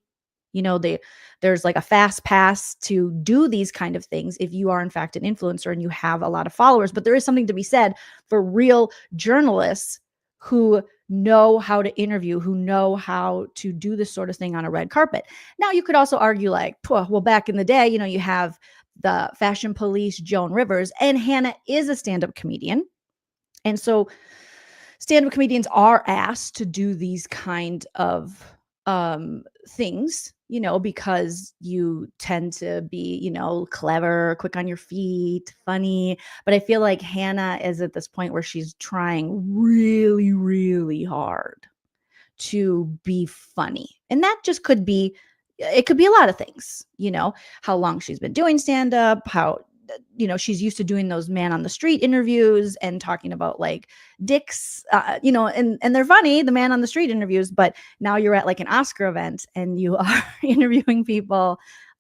There's like a fast pass to do these kind of things if you are in fact an influencer and you have a lot of followers. But there is something to be said for real journalists who know how to interview, who know how to do this sort of thing on a red carpet. Now, you could also argue like, well, back in the day, you have the fashion police, Joan Rivers, and Hannah is a stand-up comedian. And so stand-up comedians are asked to do these kind of things, because you tend to be, clever, quick on your feet, funny. But I feel like Hannah is at this point where she's trying really, really hard to be funny. And that just could be a lot of things, how long she's been doing stand-up, how, she's used to doing those man on the street interviews and talking about like dicks, and they're funny, the man on the street interviews, but now you're at like an Oscar event and you are interviewing people.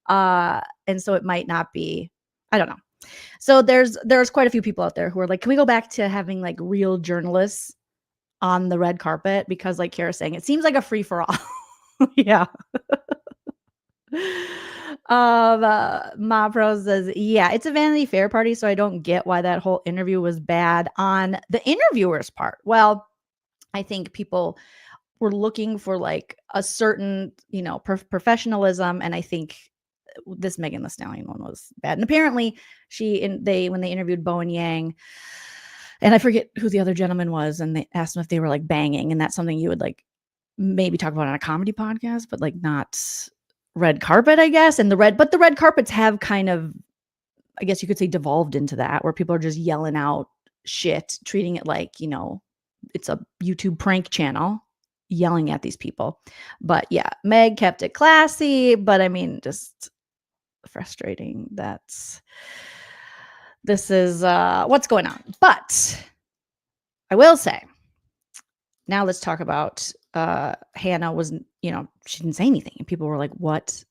And so it might not be, I don't know. So there's quite a few people out there who are like, can we go back to having like real journalists on the red carpet? Because like Kara's saying, it seems like a free for all. Yeah. Ma Pro says, yeah, it's a Vanity Fair party, so I don't get why that whole interview was bad on the interviewer's part. Well, I think people were looking for like a certain, professionalism, and I think this Megan Thee Stallion one was bad. And apparently when they interviewed Bowen Yang, and I forget who the other gentleman was, and they asked them if they were like banging, and that's something you would like maybe talk about on a comedy podcast, but like not red carpet, I guess. But the red carpets have kind of, I guess you could say, devolved into that, where people are just yelling out shit, treating it like, it's a YouTube prank channel, yelling at these people. But yeah, Meg kept it classy, but just frustrating. This is what's going on. But I will say, now let's talk about Hannah wasn't, she didn't say anything. And people were like, what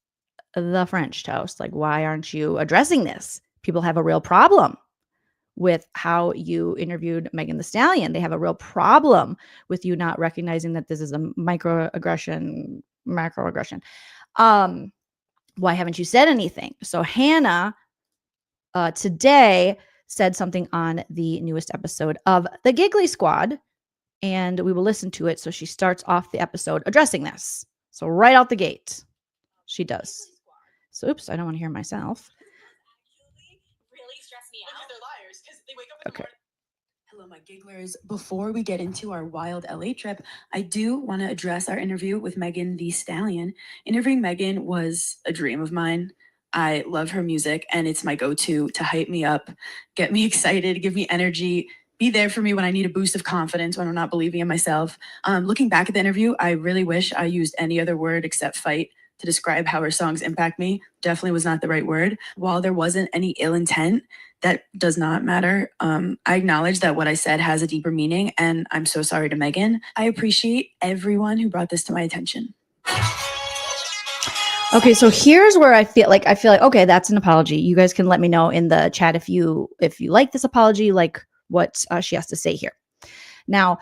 the French toast? Like, why aren't you addressing this? People have a real problem with how you interviewed Megan Thee Stallion. They have a real problem with you not recognizing that this is a macroaggression. Why haven't you said anything? So Hannah today said something on the newest episode of The Giggly Squad, and we will listen to it. So she starts off the episode addressing this. So right out the gate, she does. So, oops, I don't want to hear myself. Really stress me out. They're liars because they wake up in Okay. the morning. Hello, my gigglers. Before we get into our wild LA trip, I do want to address our interview with Megan Thee Stallion. Interviewing Megan was a dream of mine. I love her music, and it's my go-to to hype me up, get me excited, give me energy, be there for me when I need a boost of confidence, when I'm not believing in myself. Looking back at the interview, I really wish I used any other word except fight to describe how her songs impact me. Definitely was not the right word. While there wasn't any ill intent, that does not matter. I acknowledge that what I said has a deeper meaning, and I'm so sorry to Megan. I appreciate everyone who brought this to my attention. Okay, so here's where I feel like okay, that's an apology. You guys can let me know in the chat if you like this apology, like what she has to say here. Now,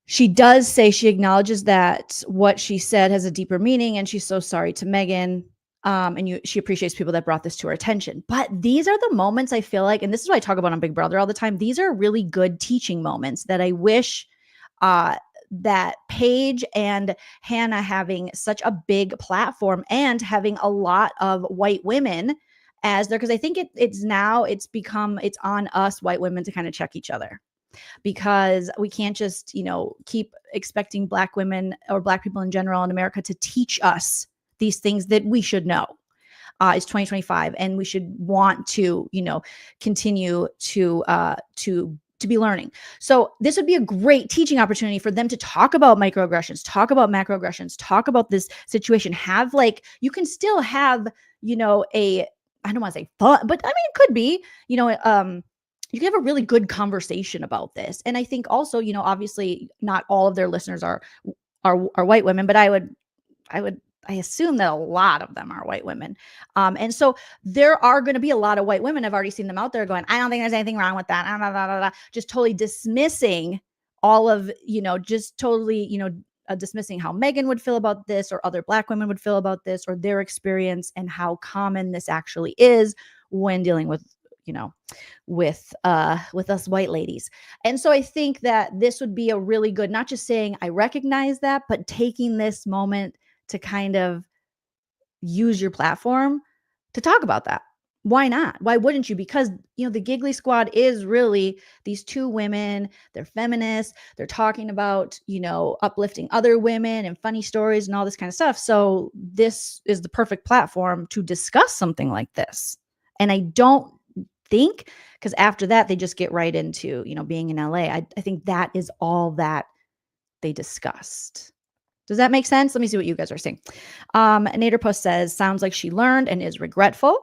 she does say she acknowledges that what she said has a deeper meaning, and she's so sorry to Megan. And she appreciates people that brought this to her attention. But these are the moments I feel like, and this is what I talk about on Big Brother all the time. These are really good teaching moments that I wish that Paige and Hannah having such a big platform and having a lot of white women as there, because I think it's on us white women to kind of check each other, because we can't just, keep expecting Black women or Black people in general in America to teach us these things that we should know. It's 2025, and we should want to, continue to be learning. So this would be a great teaching opportunity for them to talk about microaggressions, talk about macroaggressions, talk about this situation. Have you can still have, I don't want to say fun, but I mean, it could be, you can have a really good conversation about this. And I think also, obviously not all of their listeners are white women, but I assume that a lot of them are white women. And so there are going to be a lot of white women. I've already seen them out there going, I don't think there's anything wrong with that. Just totally dismissing all of, just totally, dismissing how Megan would feel about this, or other Black women would feel about this, or their experience, and how common this actually is when dealing with, with us white ladies. And so I think that this would be a really good, not just saying I recognize that, but taking this moment to kind of use your platform to talk about that. Why not? Why wouldn't you? Because, the Giggly Squad is really these two women. They're feminists. They're talking about, uplifting other women and funny stories and all this kind of stuff. So this is the perfect platform to discuss something like this. And I don't think, because after that, they just get right into, being in LA. I think that is all that they discussed. Does that make sense? Let me see what you guys are saying. Naderpost says, sounds like she learned and is regretful.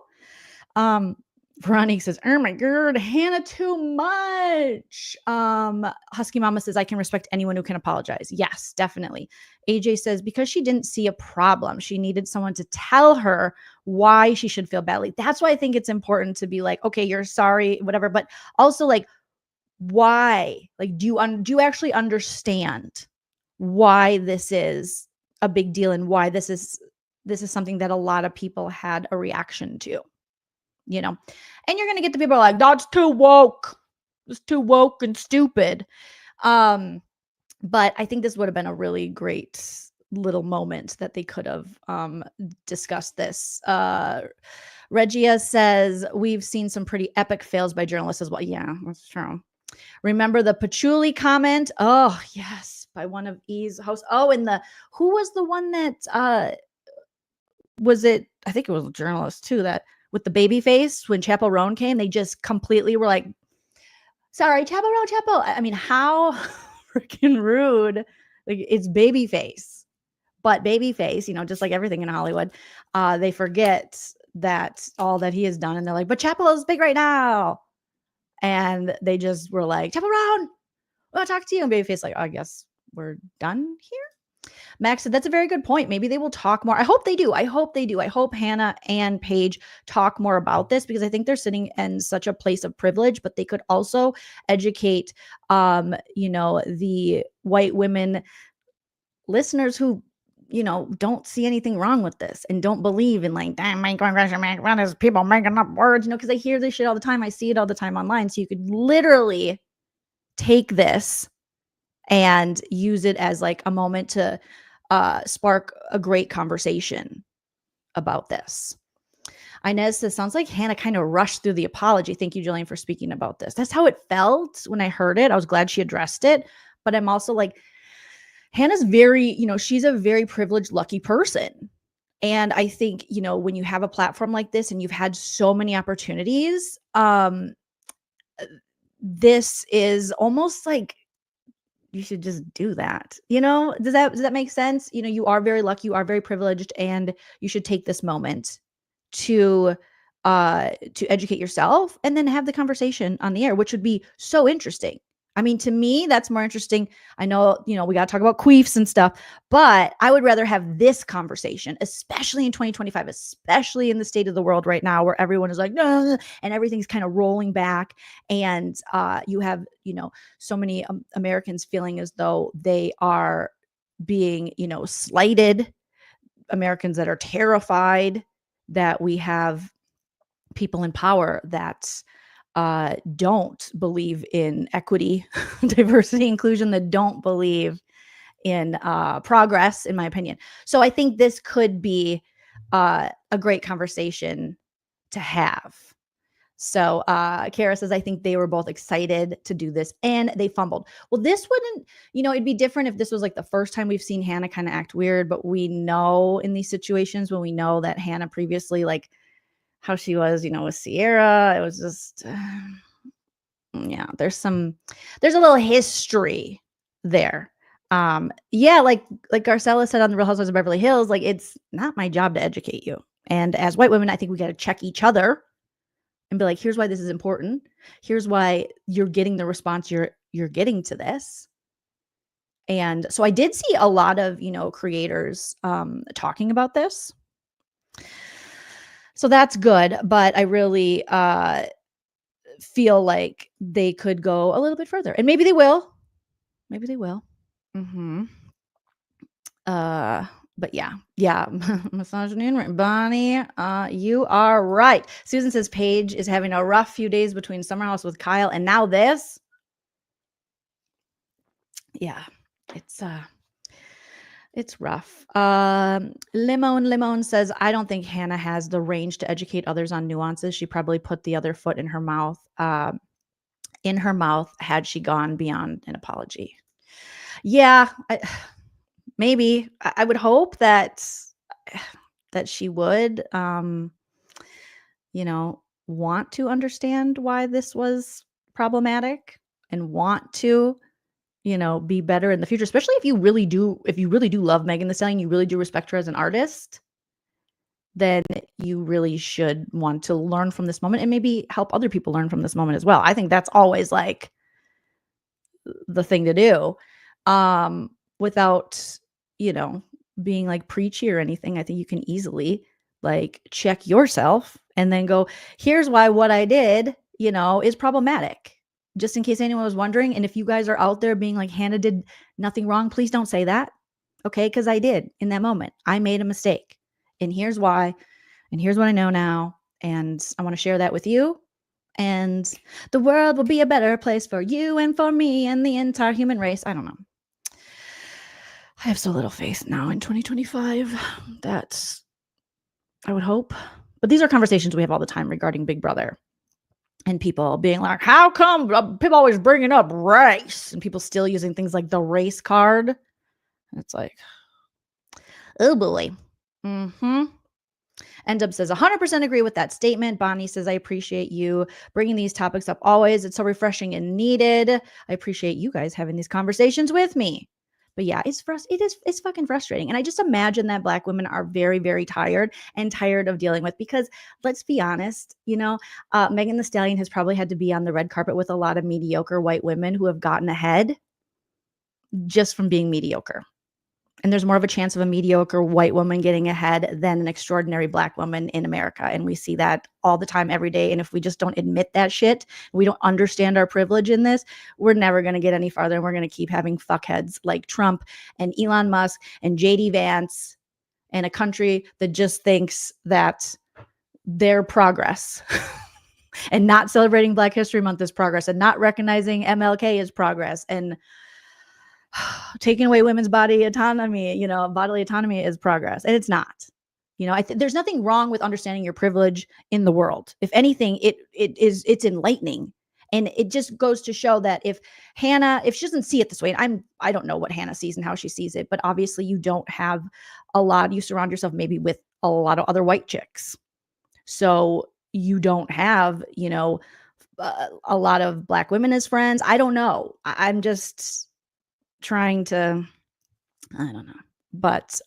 Veronique says, oh my God, Hannah, too much. Husky Mama says, I can respect anyone who can apologize. Yes, definitely. AJ says, because she didn't see a problem, she needed someone to tell her why she should feel badly. That's why I think it's important to be like, okay, you're sorry, whatever. But also, why? Do you actually understand why this is a big deal, and why this is something that a lot of people had a reaction to, and you're going to get the people like, that's too woke. It's too woke and stupid. But I think this would have been a really great little moment that they could have discussed this. Regia says, we've seen some pretty epic fails by journalists as well. Yeah, that's true. Remember the patchouli comment? Oh, yes, by one of E's hosts. Oh, and who was the one that was it? I think it was a journalist too, that with the baby face when Chappell Roan came, they just completely were like, sorry, Chappell Roan, Chappell. I mean, how freaking rude. It's Babyface. But Babyface, just like everything in Hollywood, they forget that all that he has done. And they're like, but Chappell is big right now. And they just were like, Chappell Roan, I'll talk to you. And Babyface like, I guess we're done here. Max said, that's a very good point. Maybe they will talk more. I hope they do. I hope Hannah and Paige talk more about this, because I think they're sitting in such a place of privilege, but they could also educate, the white women listeners who, don't see anything wrong with this and don't believe in damn microaggression, people making up words, because I hear this shit all the time. I see it all the time online. So you could literally take this and use it as a moment to spark a great conversation about this. Inez says, sounds like Hannah kind of rushed through the apology. Thank you, Jolene, for speaking about this. That's how it felt when I heard it. I was glad she addressed it, but I'm also Hannah's very, she's a very privileged, lucky person. And I think, when you have a platform like this and you've had so many opportunities, this is almost like you should just do that. Does that make sense? You are very lucky, you are very privileged, and you should take this moment to educate yourself and then have the conversation on the air, which would be so interesting. I mean, to me, that's more interesting. I know, we got to talk about queefs and stuff, but I would rather have this conversation, especially in 2025, especially in the state of the world right now where everyone is like, no, and everything's kind of rolling back. And you have, so many Americans feeling as though they are being, slighted, Americans that are terrified that we have people in power that don't believe in equity, diversity, inclusion, that don't believe in progress, in my opinion. So I think this could be a great conversation to have. So Kara says, I think they were both excited to do this and they fumbled. Well, this wouldn't, it'd be different if this was like the first time we've seen Hannah kind of act weird, but we know in these situations when we know that Hannah previously, like, how she was, with Sierra, it was just, yeah, there's a little history there. Yeah, like Garcella said on the Real Housewives of Beverly Hills, like, it's not my job to educate you. And as white women, I think we got to check each other and be like, here's why this is important. Here's why you're getting the response you're getting to this. And so I did see a lot of, creators talking about this. So that's good, but I really feel like they could go a little bit further, and maybe they will. Maybe they will. But yeah, misogyny and Bonnie, you are right. Susan says Paige is having a rough few days between Summer House with Kyle and now this. Yeah, it's rough. Limon says, I don't think Hannah has the range to educate others on nuances. She probably put the other foot in her mouth. Had she gone beyond an apology. Yeah, maybe. I would hope that she would, want to understand why this was problematic and want to be better in the future, especially if you really do love Megan Thee Stallion, you really do respect her as an artist, then you really should want to learn from this moment and maybe help other people learn from this moment as well. I think that's always like the thing to do, without, being like preachy or anything. I think you can easily like check yourself and then go, here's why what I did, is problematic. Just in case anyone was wondering. And if you guys are out there being like, Hannah did nothing wrong, please don't say that. Okay. Because I did in that moment. I made a mistake. And here's why. And here's what I know now. And I want to share that with you. And the world will be a better place for you and for me and the entire human race. I don't know. I have so little faith now in 2025. That's, I would hope. But these are conversations we have all the time regarding Big Brother. And people being like, how come people always bringing up race? And people still using things like the race card. And it's like, oh boy. Endub says, 100% agree with that statement. Bonnie says, I appreciate you bringing these topics up always. It's so refreshing and needed. I appreciate you guys having these conversations with me. But yeah, it's fucking frustrating. And I just imagine that Black women are very, very tired of dealing with, because let's be honest, Megan Thee Stallion has probably had to be on the red carpet with a lot of mediocre white women who have gotten ahead just from being mediocre. And there's more of a chance of a mediocre white woman getting ahead than an extraordinary Black woman in America. And we see that all the time, every day. And if we just don't admit that shit, we don't understand our privilege in this, we're never going to get any farther. And we're going to keep having fuckheads like Trump and Elon Musk and JD Vance, and a country that just thinks that their progress and not celebrating Black History Month is progress, and not recognizing MLK is progress, and taking away women's bodily autonomy is progress. And it's not. There's nothing wrong with understanding your privilege in the world. If anything, it's enlightening. And it just goes to show that if she doesn't see it this way, and I don't know what Hannah sees and how she sees it, but obviously you don't have you surround yourself maybe with a lot of other white chicks. So you don't have, a lot of black women as friends. I don't know. I'm just trying to, I don't know. But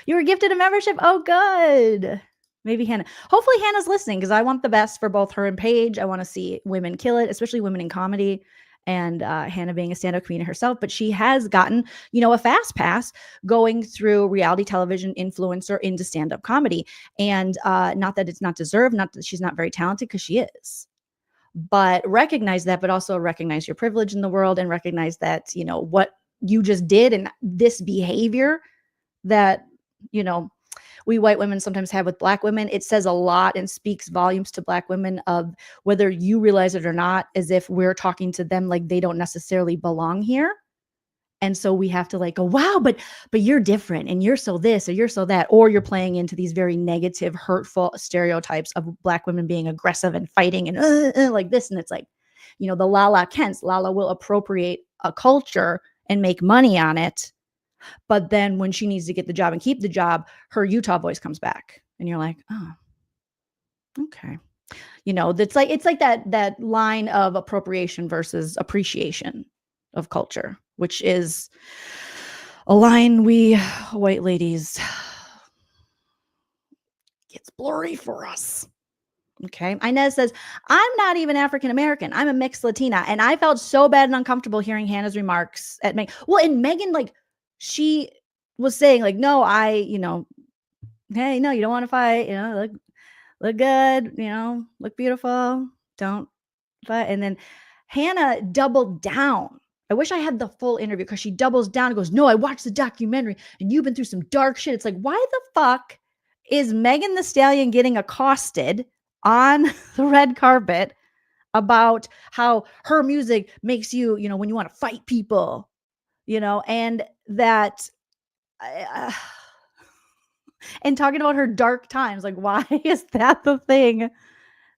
you were gifted a membership. Oh, good. Maybe Hannah. Hopefully Hannah's listening because I want the best for both her and Paige. I want to see women kill it, especially women in comedy. And Hannah being a stand-up comedian herself, but she has gotten, a fast pass going through reality television influencer into stand-up comedy. And not that it's not deserved, not that she's not very talented, because she is. But recognize that, but also recognize your privilege in the world and recognize that, what you just did and this behavior that, we white women sometimes have with black women, it says a lot and speaks volumes to black women of whether you realize it or not, as if we're talking to them like they don't necessarily belong here. And so we have to go, wow, but you're different and you're so this or you're so that, or you're playing into these very negative, hurtful stereotypes of black women being aggressive and fighting and like this. And it's like, the Lala Kents, Lala will appropriate a culture and make money on it. But then when she needs to get the job and keep the job, her Utah voice comes back. And you're like, oh, okay. It's like that line of appropriation versus appreciation of culture, which is a line we white ladies, gets blurry for us. Okay. Inez says, I'm not even African-American. I'm a mixed Latina. And I felt so bad and uncomfortable hearing Hannah's remarks at Megan. Well, and Megan, she was saying no, hey, no, you don't want to fight, look good, look beautiful, don't fight. And then Hannah doubled down. I wish I had the full interview because she doubles down and goes, no, I watched the documentary and you've been through some dark shit. It's like, why the fuck is Megan Thee Stallion getting accosted on the red carpet about how her music makes you, when you want to fight people, and that, and talking about her dark times, why is that the thing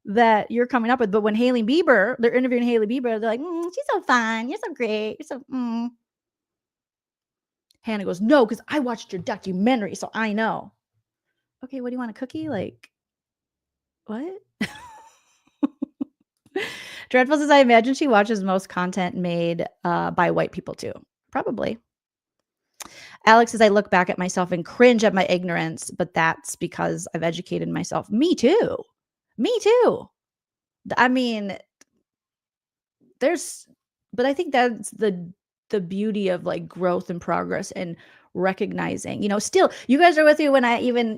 that you're coming up with? But when Hailey Bieber, they're interviewing Hailey Bieber, they're like, she's so fun, you're so great, you're so. Hannah goes, no, because I watched your documentary, so I know. Okay, what do you want, a cookie? What? Dreadful says, I imagine she watches most content made by white people too. Probably. Alex says, I look back at myself and cringe at my ignorance, but that's because I've educated myself. Me too. I mean, but I think that's the beauty of growth and progress and recognizing, still you guys are with me when I even,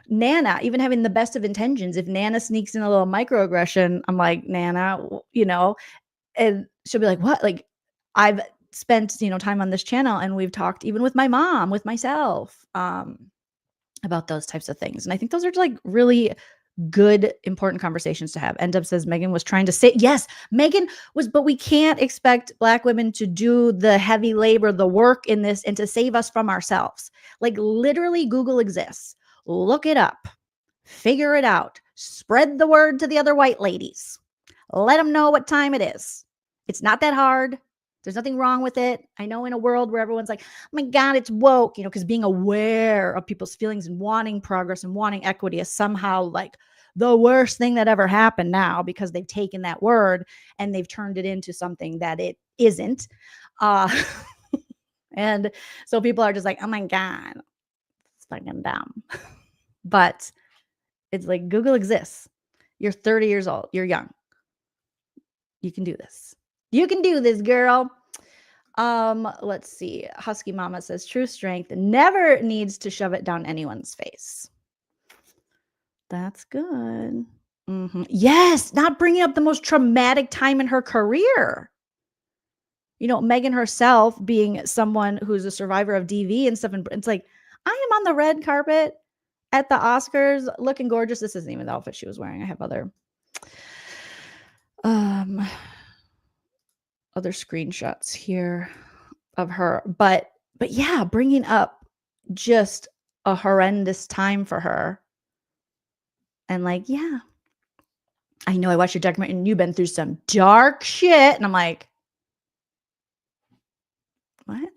Nana, even having the best of intentions, if Nana sneaks in a little microaggression, I'm like, Nana, and she'll be like, what? I've spent, time on this channel and we've talked even with my mom, with myself, about those types of things. And I think those are really good, important conversations to have. End up says Megan was trying to say, yes, Megan was, but we can't expect black women to do the heavy labor, the work in this, and to save us from ourselves. Literally Google exists. Look it up, figure it out, spread the word to the other white ladies. Let them know what time it is. It's not that hard. There's nothing wrong with it. I know in a world where everyone's like, oh my God, it's woke, because being aware of people's feelings and wanting progress and wanting equity is somehow the worst thing that ever happened now, because they've taken that word and they've turned it into something that it isn't. And so people are just like, oh my God, it's fucking dumb. But it's Google exists. You're 30 years old. You're young. You can do this. You can do this, girl. Let's see. Husky Mama says, true strength never needs to shove it down anyone's face. That's good. Yes, not bringing up the most traumatic time in her career. Megan herself being someone who's a survivor of DV and stuff. And it's I am on the red carpet at the Oscars looking gorgeous. This isn't even the outfit she was wearing. I have other screenshots here of her, but yeah, bringing up just a horrendous time for her. And yeah, I know I watched your documentary and you've been through some dark shit. And I'm like, what?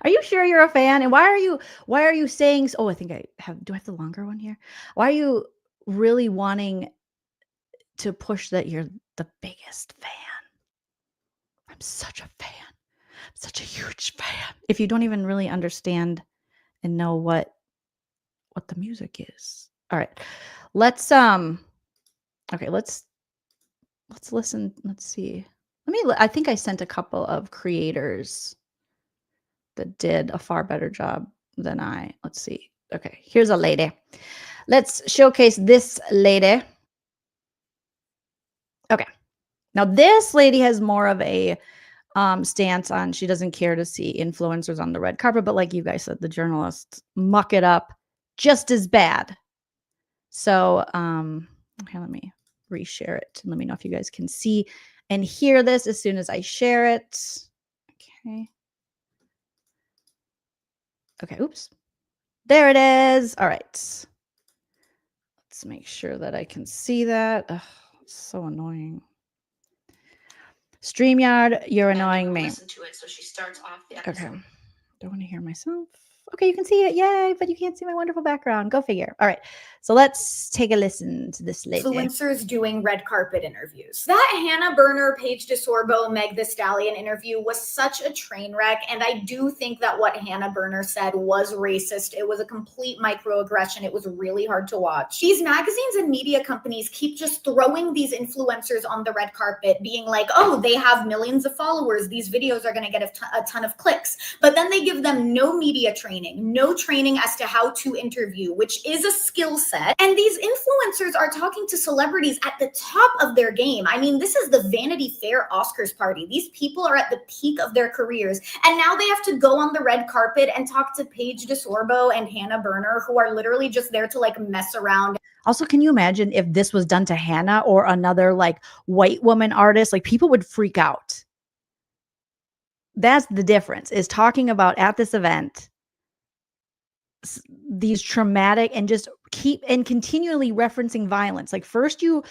Are you sure you're a fan? And why are you saying oh, I think do I have the longer one here? Why are you really wanting to push that you're the biggest fan? I'm such a fan. I'm such a huge fan. If you don't even really understand and know what the music is. All right. Let's okay, let's listen. Let's see. I think I sent a couple of creators that did a far better job than I. Let's see. Okay, here's a lady. Let's showcase this lady. Okay. Now this lady has more of a stance on she doesn't care to see influencers on the red carpet, but like you guys said, the journalists muck it up just as bad. So okay, let me reshare it and let me know if you guys can see and hear this as soon as I share it. Okay. Okay, oops. There it is. All right. Let's make sure that I can see that. Ugh, it's so annoying. StreamYard, you're annoying me. Listen to it, so she starts off the Okay. Don't want to hear myself. Okay, you can see it. Yay, but you can't see my wonderful background. Go figure. All right. So let's take a listen to this lady. Influencers doing red carpet interviews. That Hannah Berner, Paige DeSorbo, Meg the Stallion interview was such a train wreck. And I do think that what Hannah Berner said was racist. It was a complete microaggression. It was really hard to watch. These magazines and media companies keep just throwing these influencers on the red carpet, being like, oh, they have millions of followers. These videos are going to get a ton of clicks. But then they give them no media training, no training as to how to interview, which is a skill set. And these influencers are talking to celebrities at the top of their game. I mean, this is the Vanity Fair Oscars party. These people are at the peak of their careers. And now they have to go on the red carpet and talk to Paige DeSorbo and Hannah Berner, who are literally just there to like mess around. Also, can you imagine if this was done to Hannah or another like white woman artist? Like people would freak out. That's the difference, is talking about at this event these traumatic and just keep and continually referencing violence. Like first you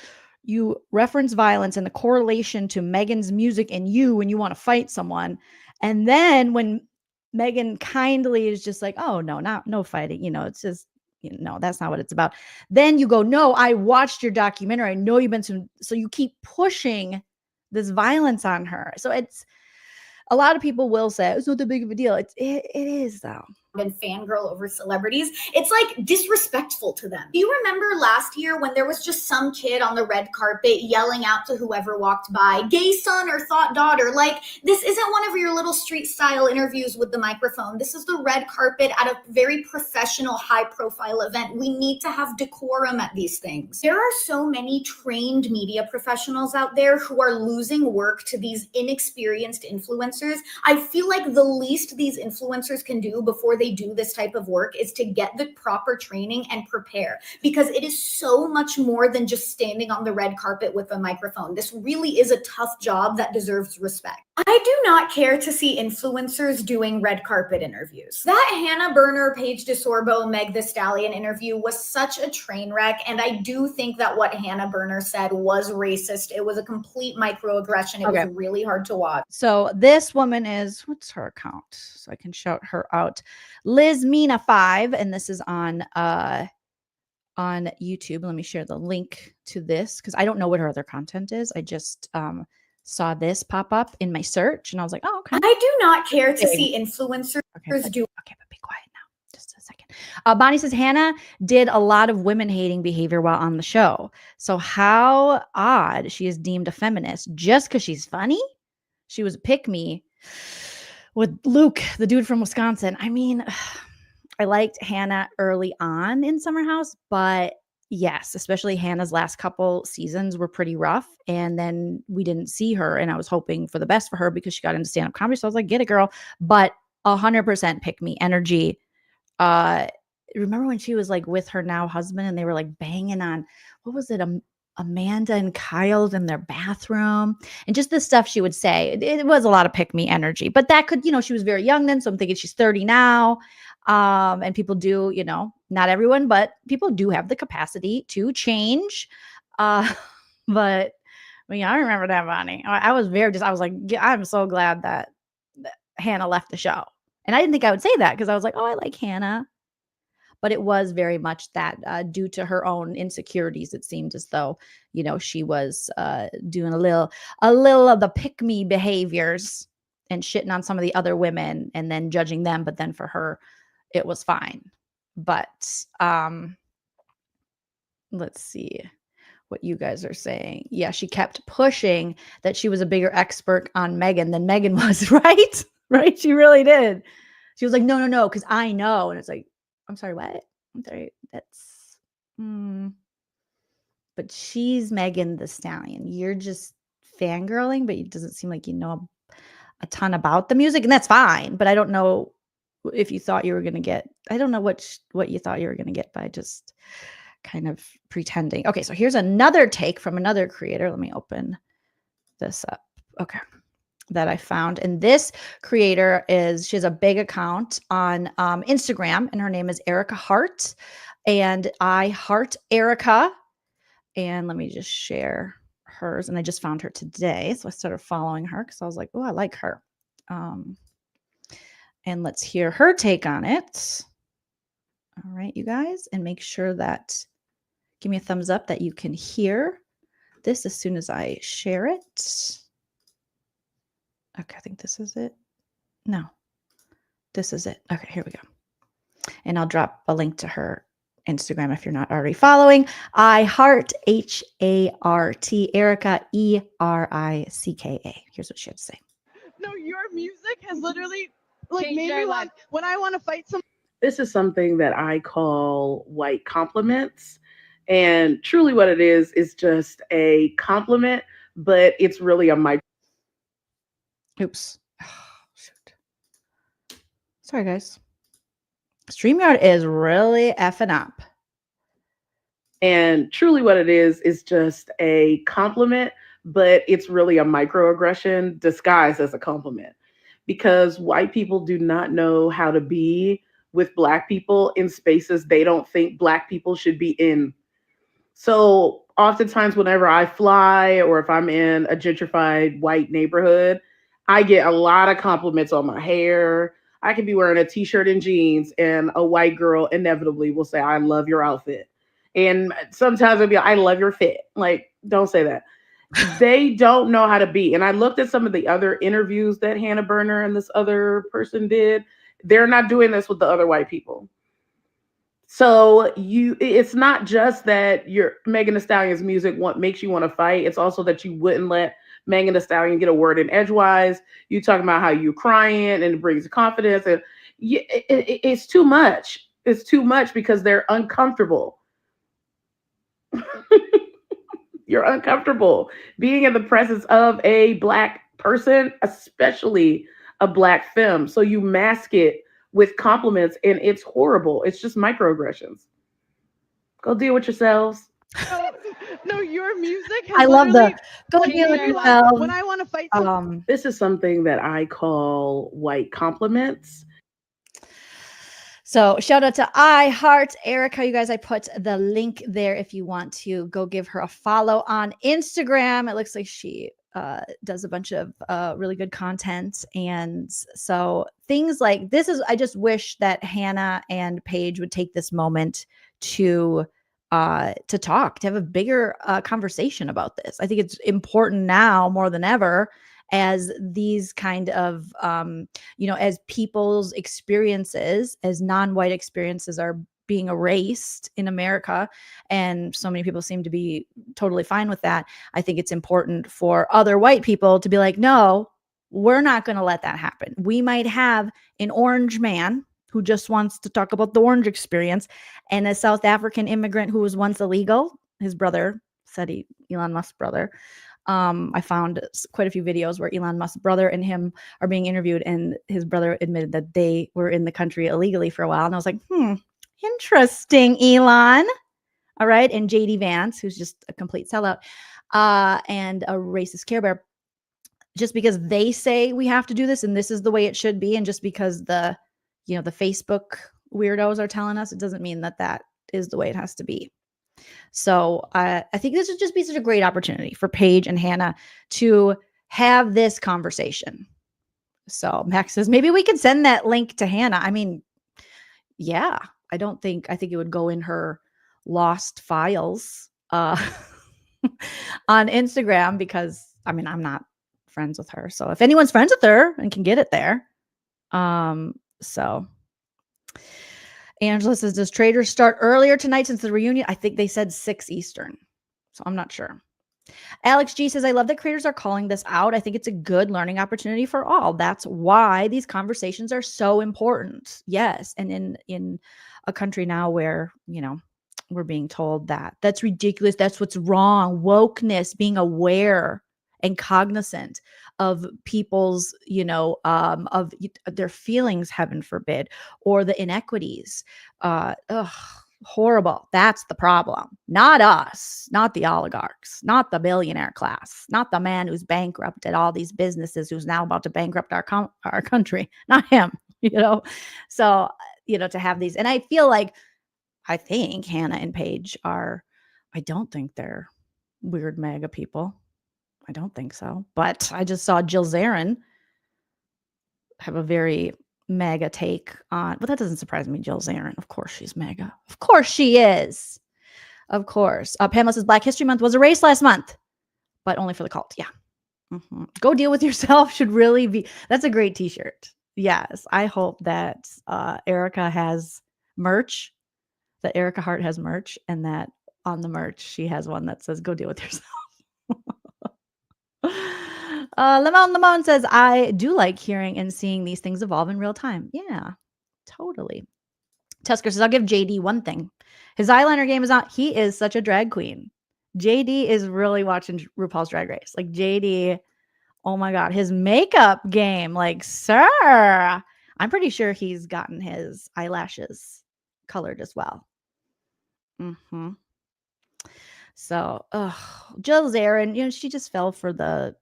reference violence and the correlation to Megan's music and you when you want to fight someone. And then when Megan kindly is just like, oh no fighting, it's just, no, that's not what it's about. Then you go, no, I watched your documentary. I know you've been so you keep pushing this violence on her. So it's, a lot of people will say it's not that big of a deal. It is though. And fangirl over celebrities. It's like disrespectful to them. Do you remember last year when there was just some kid on the red carpet yelling out to whoever walked by, gay son or thought daughter? Like, this isn't one of your little street style interviews with the microphone. This is the red carpet at a very professional, high profile event. We need to have decorum at these things. There are so many trained media professionals out there who are losing work to these inexperienced influencers. I feel like the least these influencers can do before they do this type of work is to get the proper training and prepare, because it is so much more than just standing on the red carpet with a microphone. This really is a tough job that deserves respect. I do not care to see influencers doing red carpet interviews. That Hannah Berner, Paige DeSorbo, Meg the Stallion interview was such a train wreck. And I do think that what Hannah Berner said was racist. It was a complete microaggression. It was really hard to watch. So this woman is, what's her account? So I can shout her out. Liz Mina 5, and this is on YouTube. Let me share the link to this because I don't know what her other content is. I just saw this pop up in my search and I was like, oh, okay. I do not care to see influencers do. Okay, but be quiet now. Just a second. Bonnie says Hannah did a lot of women hating behavior while on the show. So how odd she is deemed a feminist just because she's funny. She was a pick-me with Luke, the dude from Wisconsin. I mean, I liked Hannah early on in Summer House, but yes, especially Hannah's last couple seasons were pretty rough. And then we didn't see her. And I was hoping for the best for her because she got into stand-up comedy. So I was like, get it, girl. But 100% pick me energy. Remember when she was like with her now husband and they were like banging on, what was it? Amanda and Kyle's in their bathroom and just the stuff she would say. It was a lot of pick me energy, but that could, she was very young then. So I'm thinking she's 30 now. And people do, not everyone, but people do have the capacity to change. But I mean, I remember that, Bonnie. I was like, I'm so glad that Hannah left the show. And I didn't think I would say that because I was like, oh, I like Hannah. But it was very much that due to her own insecurities, it seemed as though, she was doing a little of the pick me behaviors and shitting on some of the other women and then judging them. But then for her, it was fine. But let's see what you guys are saying. Yeah, she kept pushing that she was a bigger expert on Megan than Megan was, right? Right? She really did. She was like, no, because I know. And it's like, I'm sorry, what? I'm sorry. That's, but she's Megan the Stallion. You're just fangirling, but it doesn't seem like you know a ton about the music, and that's fine. But I don't know if you thought you were going to get, I don't know what you thought you were going to get by just kind of pretending. Okay, so here's another take from another creator. Let me open this up. Okay. That I found. And this creator she has a big account on Instagram, and her name is Erica Hart, and I heart Erica. And let me just share hers. And I just found her today. So I started following her because I was like, oh, I like her. And let's hear her take on it. All right, you guys, and make sure that give me a thumbs up that you can hear this as soon as I share it. Okay, I think this is it. No, this is it. Okay, here we go. And I'll drop a link to her Instagram if you're not already following. I heart HART Erica ERICKA. Here's what she had to say. No, your music has literally made me want when I want to fight some. This is something that I call white compliments. And truly what it is just a compliment, but it's really a micro. Oops. Oh, shoot. Sorry, guys. StreamYard is really effing up. And truly what it is just a compliment, but it's really a microaggression disguised as a compliment. Because white people do not know how to be with Black people in spaces they don't think Black people should be in. So oftentimes whenever I fly or if I'm in a gentrified white neighborhood, I get a lot of compliments on my hair. I could be wearing a t-shirt and jeans and a white girl inevitably will say, I love your outfit. And sometimes it'll be, I love your fit. Like, don't say that. They don't know how to be. And I looked at some of the other interviews that Hannah Berner and this other person did. They're not doing this with the other white people. So it's not just that your Megan Thee Stallion's music makes you want to fight. It's also that you wouldn't let Megan Thee Stallion get a word in edgewise. You talking about how you crying and it brings confidence. And it's too much. It's too much because they're uncomfortable. You're uncomfortable being in the presence of a Black person, especially a Black femme. So you mask it with compliments and it's horrible. It's just microaggressions. Go deal with yourselves. No, your music has I love the go deal with yourselves. When I want to fight this is something that I call white compliments. So shout out to I Heart Erica. You guys, I put the link there if you want to go give her a follow on Instagram. It looks like she does a bunch of really good content. And so things like this I just wish that Hannah and Paige would take this moment to talk, to have a bigger conversation about this. I think it's important now more than ever as these kind of, as people's experiences, as non-white experiences are being erased in America. And so many people seem to be totally fine with that. I think it's important for other white people to be like, no, we're not going to let that happen. We might have an orange man who just wants to talk about the orange experience and a South African immigrant who was once illegal. His brother said Elon Musk's brother. I found quite a few videos where Elon Musk's brother and him are being interviewed, and his brother admitted that they were in the country illegally for a while. And I was like, interesting, Elon. All right. And JD Vance, who's just a complete sellout, and a racist Care Bear. Just because they say we have to do this and this is the way it should be, and just because the Facebook weirdos are telling us, it doesn't mean that is the way it has to be. So I think this would just be such a great opportunity for Paige and Hannah to have this conversation. So Max says, maybe we could send that link to Hannah. I mean, yeah, I think it would go in her lost files on Instagram because, I mean, I'm not friends with her. So if anyone's friends with her and can get it there. So Angela says, does Traders start earlier tonight since the reunion? I think they said 6 Eastern. So I'm not sure. Alex G says, I love that creators are calling this out. I think it's a good learning opportunity for all. That's why these conversations are so important. Yes. And in a country now where, you know, we're being told that that's ridiculous. That's what's wrong. Wokeness, being aware and cognizant of people's, you know, of their feelings, heaven forbid, or the inequities. Horrible. That's the problem. Not us, not the oligarchs, not the billionaire class, not the man who's bankrupted all these businesses, who's now about to bankrupt our country. Not him, you know? So, you know, to have these, and I feel like, I think Hannah and Paige are, I don't think they're weird MAGA people. I don't think so. But I just saw Jill Zarin have a very MAGA take on, but that doesn't surprise me. Jill Zarin, of course she's MAGA. Of course she is. Of course. Pamela says Black History Month was erased last month, but only for the cult. Yeah. Go deal with yourself should really be, that's a great t-shirt. Yes. I hope that Erica has merch, that Erica Hart has merch, and that on the merch she has one that says go deal with yourself. Lemon says, I do like hearing and seeing these things evolve in real time. Yeah, totally. Tusker says, I'll give JD one thing. His eyeliner game is out. He is such a drag queen. JD is really watching RuPaul's Drag Race. Like JD, oh my God, his makeup game. Like, sir, I'm pretty sure he's gotten his eyelashes colored as well. So, Jill Zarin, you know, she just fell for the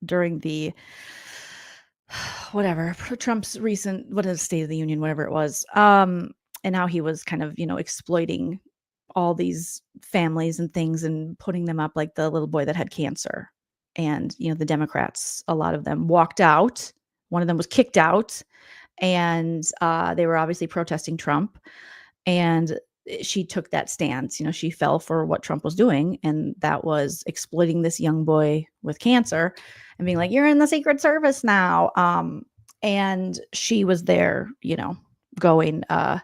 during the whatever Trump's recent, what is State of the Union, whatever it was, and how he was kind of, you know, exploiting all these families and things and putting them up, like the little boy that had cancer. And, you know, the Democrats, a lot of them walked out. One of them was kicked out, and they were obviously protesting Trump. And she took that stance. You know, she fell for what Trump was doing, and that was exploiting this young boy with cancer and being like, you're in the Secret Service now. And she was there, you know, going, how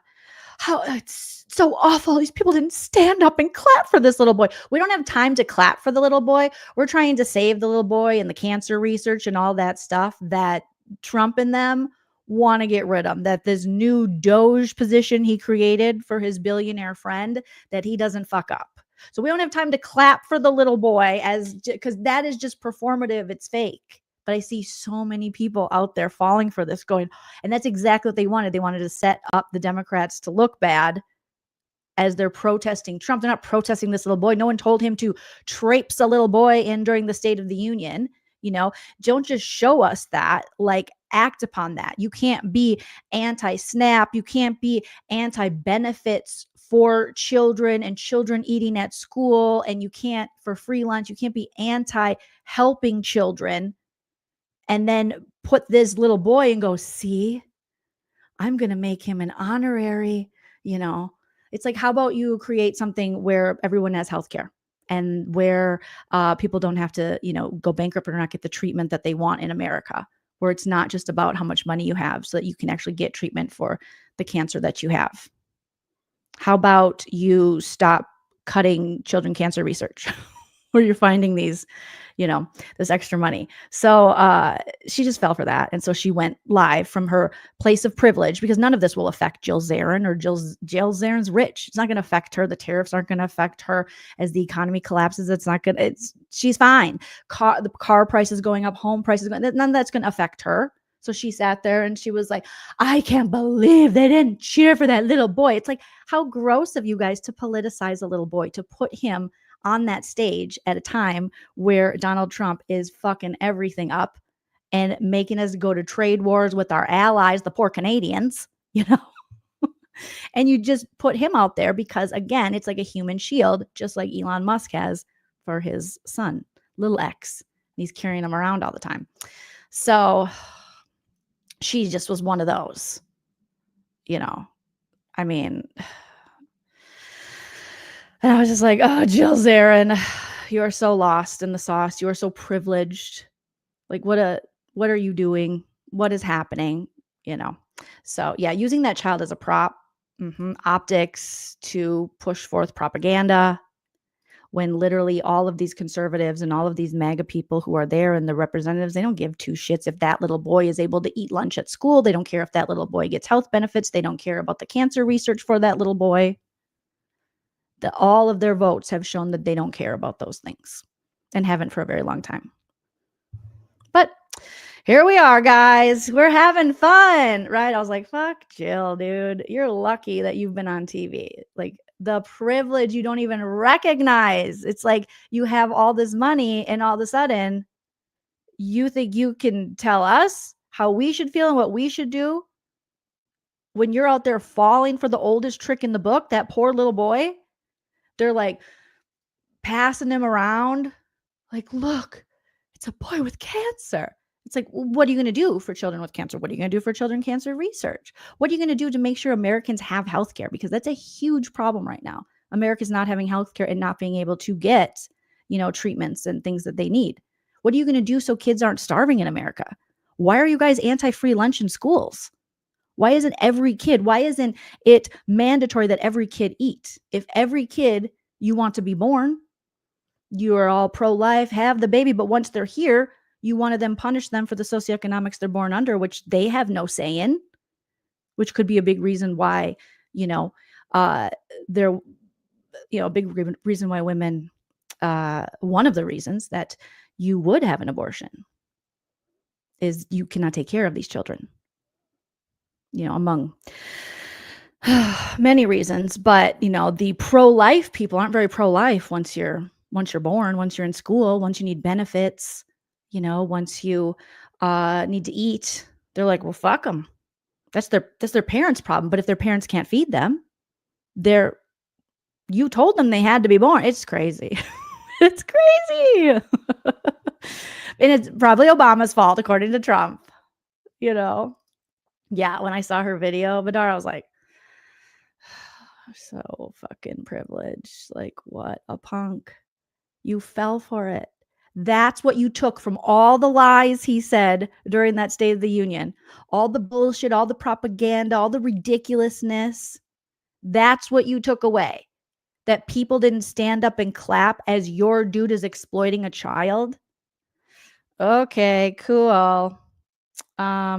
it's so awful. These people didn't stand up and clap for this little boy. We don't have time to clap for the little boy. We're trying to save the little boy and the cancer research and all that stuff that Trump and them want to get rid of, that this new Doge position he created for his billionaire friend, that he doesn't fuck up. So we don't have time to clap for the little boy, as because that is just performative. It's fake. But I see so many people out there falling for this, going, and that's exactly what they wanted. They wanted to set up the Democrats to look bad as they're protesting Trump. They're not protesting this little boy. No one told him to traipse a little boy in during the State of the Union. You know, don't just show us that, like act upon that. You can't be anti-SNAP. You can't be anti-benefits for children and children eating at school. And you can't, for free lunch, you can't be anti-helping children and then put this little boy and go, see, I'm going to make him an honorary, you know. It's like, how about you create something where everyone has healthcare and where people don't have to, you know, go bankrupt or not get the treatment that they want in America, where it's not just about how much money you have, so that you can actually get treatment for the cancer that you have. How about you stop cutting children cancer research where you're finding these, you know, this extra money. So she just fell for that. And so she went live from her place of privilege, because none of this will affect Jill Zarin, or Jill Zarin's rich. It's not going to affect her. The tariffs aren't going to affect her as the economy collapses. It's not good. She's fine. The car prices going up, home prices going, none of that's going to affect her. So she sat there and she was like, I can't believe they didn't cheer for that little boy. It's like, how gross of you guys to politicize a little boy, to put him on that stage at a time where Donald Trump is fucking everything up and making us go to trade wars with our allies, the poor Canadians, you know. And you just put him out there because, again, it's like a human shield, just like Elon Musk has for his son, little X. He's carrying him around all the time. So she just was one of those, I mean, and I was just like, oh, Jill Zarin, you are so lost in the sauce. You are so privileged. Like, what are you doing? What is happening? So yeah, using that child as a prop, optics to push forth propaganda, when literally all of these conservatives and all of these MAGA people who are there and the representatives, they don't give two shits if that little boy is able to eat lunch at school. They don't care if that little boy gets health benefits. They don't care about the cancer research for that little boy. All of their votes have shown that they don't care about those things and haven't for a very long time. But here we are, guys. We're having fun, right? I was like, fuck Jill, dude. You're lucky that you've been on TV. Like, the privilege you don't even recognize. It's like you have all this money and all of a sudden you think you can tell us how we should feel and what we should do when you're out there falling for the oldest trick in the book, that poor little boy. They're like passing him around like, look, it's a boy with cancer. It's like, what are you going to do for children with cancer? What are you going to do for children cancer research? What are you going to do to make sure Americans have healthcare? Because that's a huge problem right now. America's not having healthcare and not being able to get, treatments and things that they need. What are you going to do so kids aren't starving in America? Why are you guys anti-free lunch in schools? Why isn't it mandatory that every kid eat? If every kid you want to be born, you are all pro-life, have the baby, but once they're here, you want to then punish them for the socioeconomics they're born under, which they have no say in, which could be a big reason why, they're, a big reason why women, one of the reasons that you would have an abortion is you cannot take care of these children, among many reasons. But, the pro-life people aren't very pro-life once you're born, once you're in school, once you need benefits, once you need to eat. They're like, well, fuck them. That's their parents' problem. But if their parents can't feed them, you told them they had to be born. It's crazy. It's crazy. And it's probably Obama's fault, according to Trump. Yeah, when I saw her video, Badar, I was like, so fucking privileged. Like, what a punk. You fell for it. That's what you took from all the lies he said during that State of the Union. All the bullshit, all the propaganda, all the ridiculousness. That's what you took away. That people didn't stand up and clap as your dude is exploiting a child. Okay, cool. I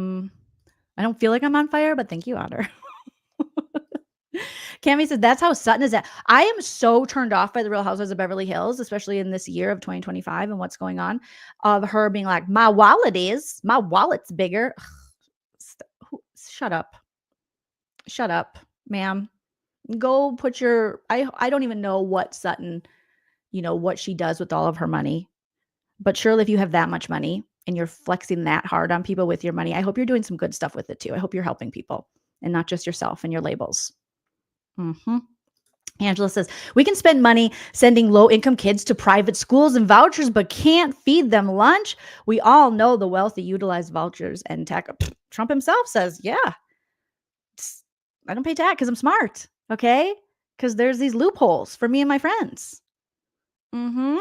don't feel like I'm on fire, but thank you, Otter. Cami said, that's how Sutton is at. I am so turned off by the Real Housewives of Beverly Hills, especially in this year of 2025 and what's going on, of her being like, my wallet's bigger. Shut up, ma'am. Go put I don't even know what Sutton, what she does with all of her money. But surely if you have that much money and you're flexing that hard on people with your money, I hope you're doing some good stuff with it too. I hope you're helping people and not just yourself and your labels. Angela says, we can spend money sending low-income kids to private schools and vouchers, but can't feed them lunch. We all know the wealthy utilize vouchers and tax. Trump himself says, yeah, I don't pay tax because I'm smart. Okay. Because there's these loopholes for me and my friends. Lemon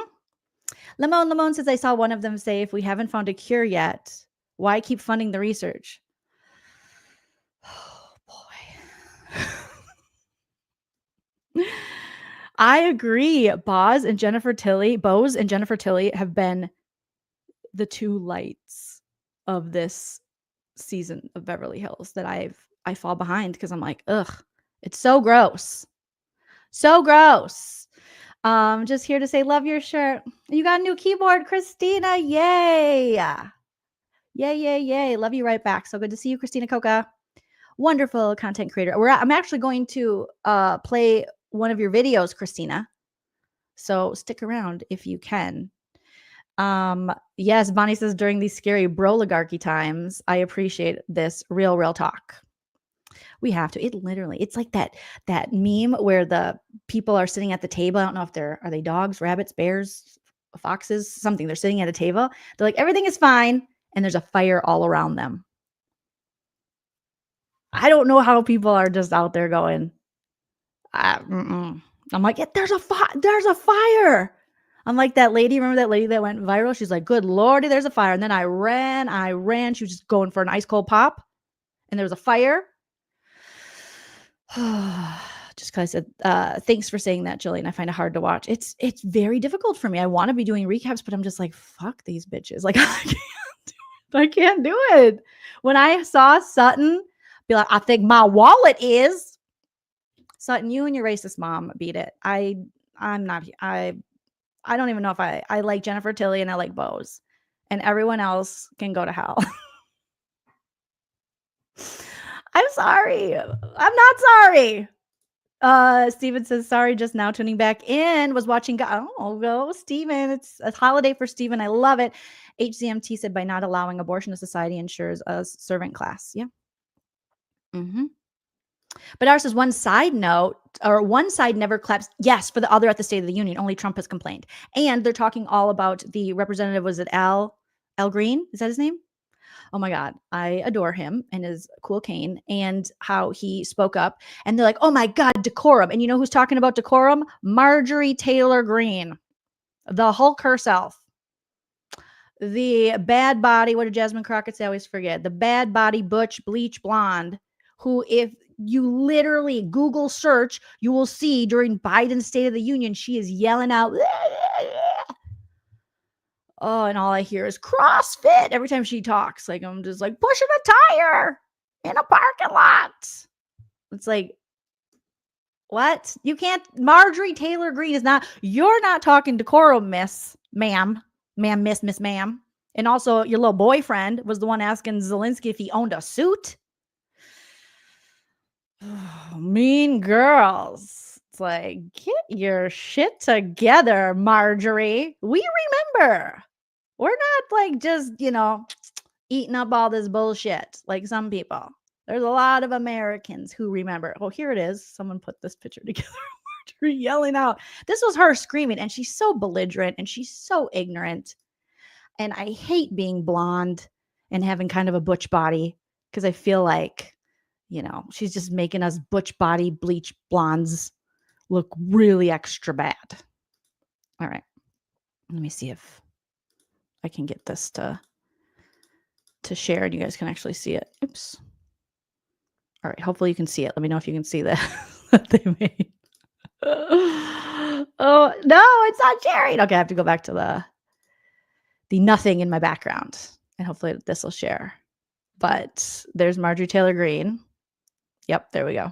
says, I saw one of them say, if we haven't found a cure yet, why keep funding the research? Oh boy. I agree. Boz and Jennifer Tilly have been the two lights of this season of Beverly Hills that I fall behind because I'm like, ugh, it's so gross. So gross. Just here to say, love your shirt. You got a new keyboard, Christina. Yay. Yay. Love you right back. So good to see you, Christina Coca. Wonderful content creator. I'm actually going to play one of your videos, Christina. So stick around if you can. Yes, Bonnie says, during these scary broligarchy times, I appreciate this real talk. We have to. It's like that meme where the people are sitting at the table. I don't know if are they dogs, rabbits, bears, foxes, something. They're sitting at a table. They're like, everything is fine. and there's a fire all around them. I don't know how people are just out there going, I'm like, yeah, there's a fire. I'm like that lady. Remember that lady that went viral? She's like, good Lordy, there's a fire. And then I ran. She was just going for an ice cold pop. And there was a fire. Just because I said, thanks for saying that, Joleen. I find it hard to watch. It's very difficult for me. I want to be doing recaps, but I'm just like, fuck these bitches. Like, I can't do it. When I saw Sutton be like, I think my wallet is. Sutton, you and your racist mom beat it. I don't even know if I like Jennifer Tilly and I like Bose. And everyone else can go to hell. I'm sorry. I'm not sorry. Steven says, sorry, just now tuning back in. Was watching. Oh, go, Steven. It's a holiday for Steven. I love it. HCMT said, by not allowing abortion to society ensures a servant class. Yeah. Mm-hmm. But ours says one side note, or one side never claps. Yes, for the other at the State of the Union. Only Trump has complained. And they're talking all about the representative. Was it Al Green? Is that his name? Oh my God, I adore him and his cool cane and how he spoke up. And they're like, oh my God, decorum. And you know who's talking about decorum? Marjorie Taylor Greene, the Hulk herself. The bad body, what did Jasmine Crockett say? I always forget. The bad body, butch, bleach, blonde, who if you literally Google search, you will see during Biden's State of the Union, she is yelling out, oh, and all I hear is CrossFit every time she talks. Like, I'm just like pushing a tire in a parking lot. It's like, what? You can't. Marjorie Taylor Greene is not, you're not talking decorum, miss, ma'am, miss, ma'am. And also, your little boyfriend was the one asking Zelensky if he owned a suit. Oh, mean girls. It's like, get your shit together, Marjorie. We remember. We're not like just, eating up all this bullshit like some people. There's a lot of Americans who remember. Oh, here it is. Someone put this picture together. Marjorie yelling out. This was her screaming, and she's so belligerent and she's so ignorant. And I hate being blonde and having kind of a butch body because I feel like, she's just making us butch body, bleach blondes look really extra bad. All right. Let me see if I can get this to share and you guys can actually see it. Oops. All right. Hopefully you can see it. Let me know if you can see that they made. Oh, no, it's not sharing. Okay. I have to go back to the nothing in my background and hopefully this will share. But there's Marjorie Taylor Greene. Yep. There we go.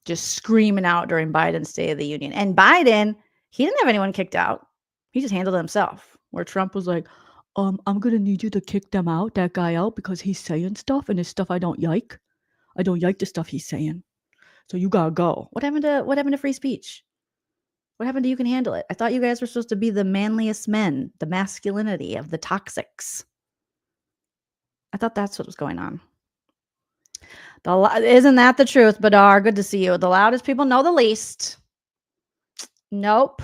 Just screaming out during Biden's State of the Union. And Biden, he didn't have anyone kicked out. He just handled it himself. Where Trump was like, I'm going to need you to kick that guy out because he's saying stuff and it's stuff I don't like. I don't like the stuff he's saying. So you got to go. What happened to free speech? What happened to you can handle it? I thought you guys were supposed to be the manliest men, the masculinity of the toxics. I thought that's what was going on. Isn't that the truth, Badar? Good to see you. The loudest people know the least. Nope.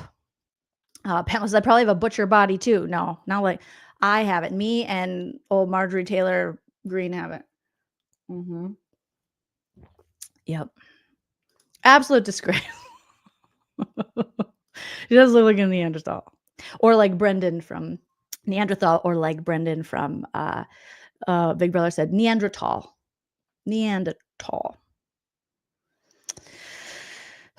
Pamela said, I probably have a butcher body too. No, not like I have it. Me and old Marjorie Taylor Greene have it. Mm-hmm. Yep. Absolute disgrace. She does look like a Neanderthal. Or like Brendan from Neanderthal, or like Brendan from Big Brother said, Neanderthal.